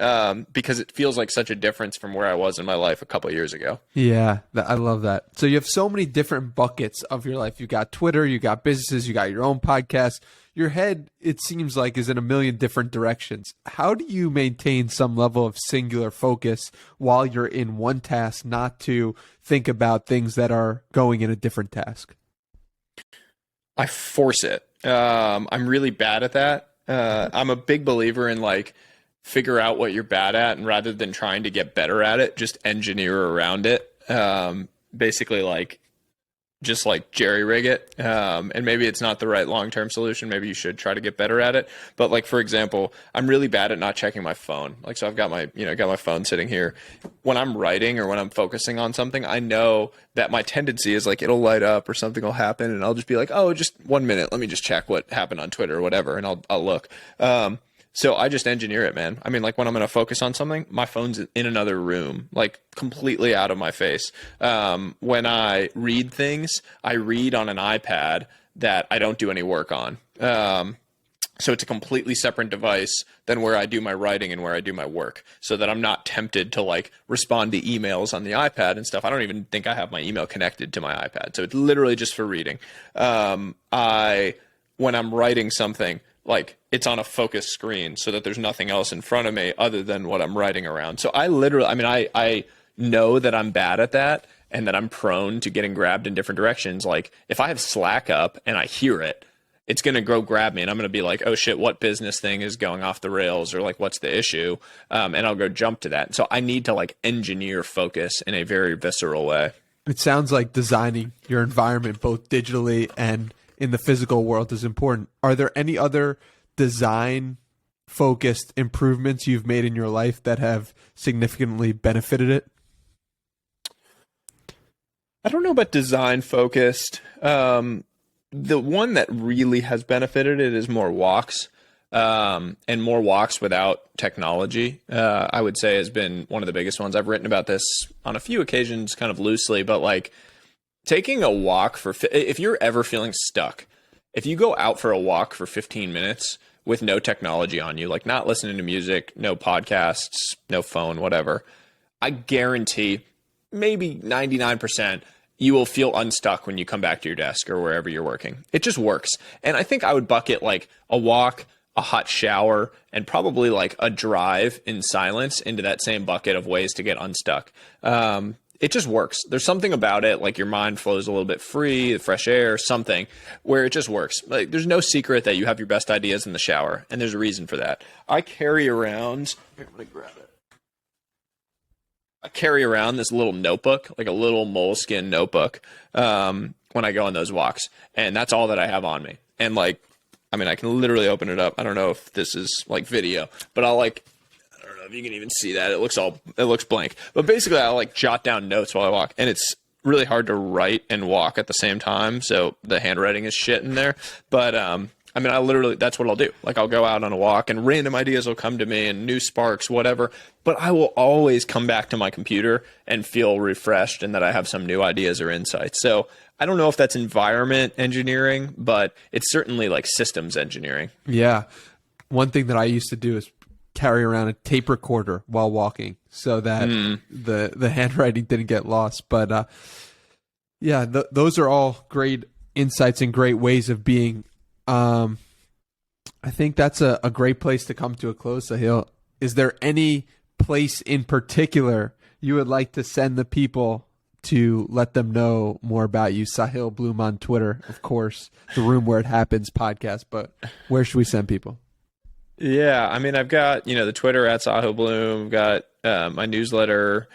because it feels like such a difference from where I was in my life a couple of years ago. Yeah, I love that. So you have so many different buckets of your life. You got Twitter, you got businesses, you got your own podcast. Your head, it seems like, is in a million different directions. How do you maintain some level of singular focus while you're in one task, not to think about things that are going in a different task? I force it. I'm really bad at that. I'm a big believer in like figure out what you're bad at, and rather than trying to get better at it, just engineer around it. Basically, like just like jerry rig it. And maybe it's not the right long-term solution. Maybe you should try to get better at it. But like, for example, I'm really bad at not checking my phone. Like, so I've got my phone sitting here. When I'm writing or when I'm focusing on something, I know that my tendency is like, it'll light up or something will happen. And I'll just be like, oh, just 1 minute. Let me just check what happened on Twitter or whatever. And I'll look. So I just engineer it, man. I mean, like when I'm going to focus on something, my phone's in another room, like completely out of my face. When I read things, I read on an iPad that I don't do any work on. So it's a completely separate device than where I do my writing and where I do my work, so that I'm not tempted to like respond to emails on the iPad and stuff. I don't even think I have my email connected to my iPad. So it's literally just for reading. When I'm writing something, like it's on a focused screen so that there's nothing else in front of me other than what I'm writing around. So I know that I'm bad at that and that I'm prone to getting grabbed in different directions. Like if I have Slack up and I hear it, it's going to go grab me and I'm going to be like, oh shit, what business thing is going off the rails, or like, what's the issue? And I'll go jump to that. So I need to like engineer focus in a very visceral way. It sounds like designing your environment, both digitally and in the physical world, is important. Are there any other design focused improvements you've made in your life that have significantly benefited it? I don't know about design focused. The one that really has benefited it is more walks, and more walks without technology, I would say has been one of the biggest ones. I've written about this on a few occasions kind of loosely, but like taking a walk if you're ever feeling stuck, if you go out for a walk for 15 minutes with no technology on you, like not listening to music, no podcasts, no phone, whatever, I guarantee maybe 99% you will feel unstuck when you come back to your desk or wherever you're working. It just works. And I think I would bucket like a walk, a hot shower, and probably like a drive in silence into that same bucket of ways to get unstuck. It just works. There's something about it, like your mind flows a little bit free, the fresh air, something where it just works. Like there's no secret that you have your best ideas in the shower, and there's a reason for that. I carry around this little notebook, like a little moleskin notebook, when I go on those walks, and that's all that I have on me. And like, I mean, I can literally open it up. I don't know if this is like video, but I'll like, I don't know if you can even see that. It looks blank. But basically, I'll like jot down notes while I walk, and it's really hard to write and walk at the same time. So the handwriting is shit in there. But I mean, that's what I'll do. Like I'll go out on a walk and random ideas will come to me and new sparks, whatever. But I will always come back to my computer and feel refreshed and that I have some new ideas or insights. So I don't know if that's environment engineering, but it's certainly like systems engineering. Yeah. One thing that I used to do is carry around a tape recorder while walking so that the handwriting didn't get lost. But those are all great insights and great ways of being. I think that's a great place to come to a close, Sahil. Is there any place in particular you would like to send the people to let them know more about you? Sahil Bloom on Twitter, of course, the Room Where It Happens podcast, but where should we send people? Yeah, I mean, I've got, the Twitter at Sahil Bloom, got my newsletter,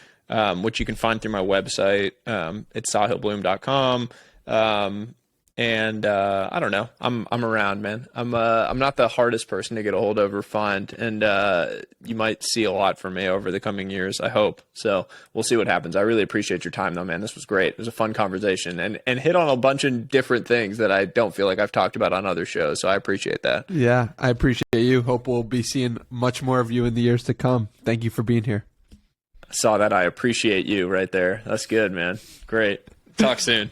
which you can find through my website. It's sahilbloom.com. And I don't know. I'm around, man. I'm not the hardest person to get a hold of or find, and you might see a lot from me over the coming years. I hope. So we'll see what happens. I really appreciate your time, though, man. This was great. It was a fun conversation, and hit on a bunch of different things that I don't feel like I've talked about on other shows. So I appreciate that. Yeah, I appreciate you. Hope we'll be seeing much more of you in the years to come. Thank you for being here. I saw that. I appreciate you right there. That's good, man. Great. Talk soon.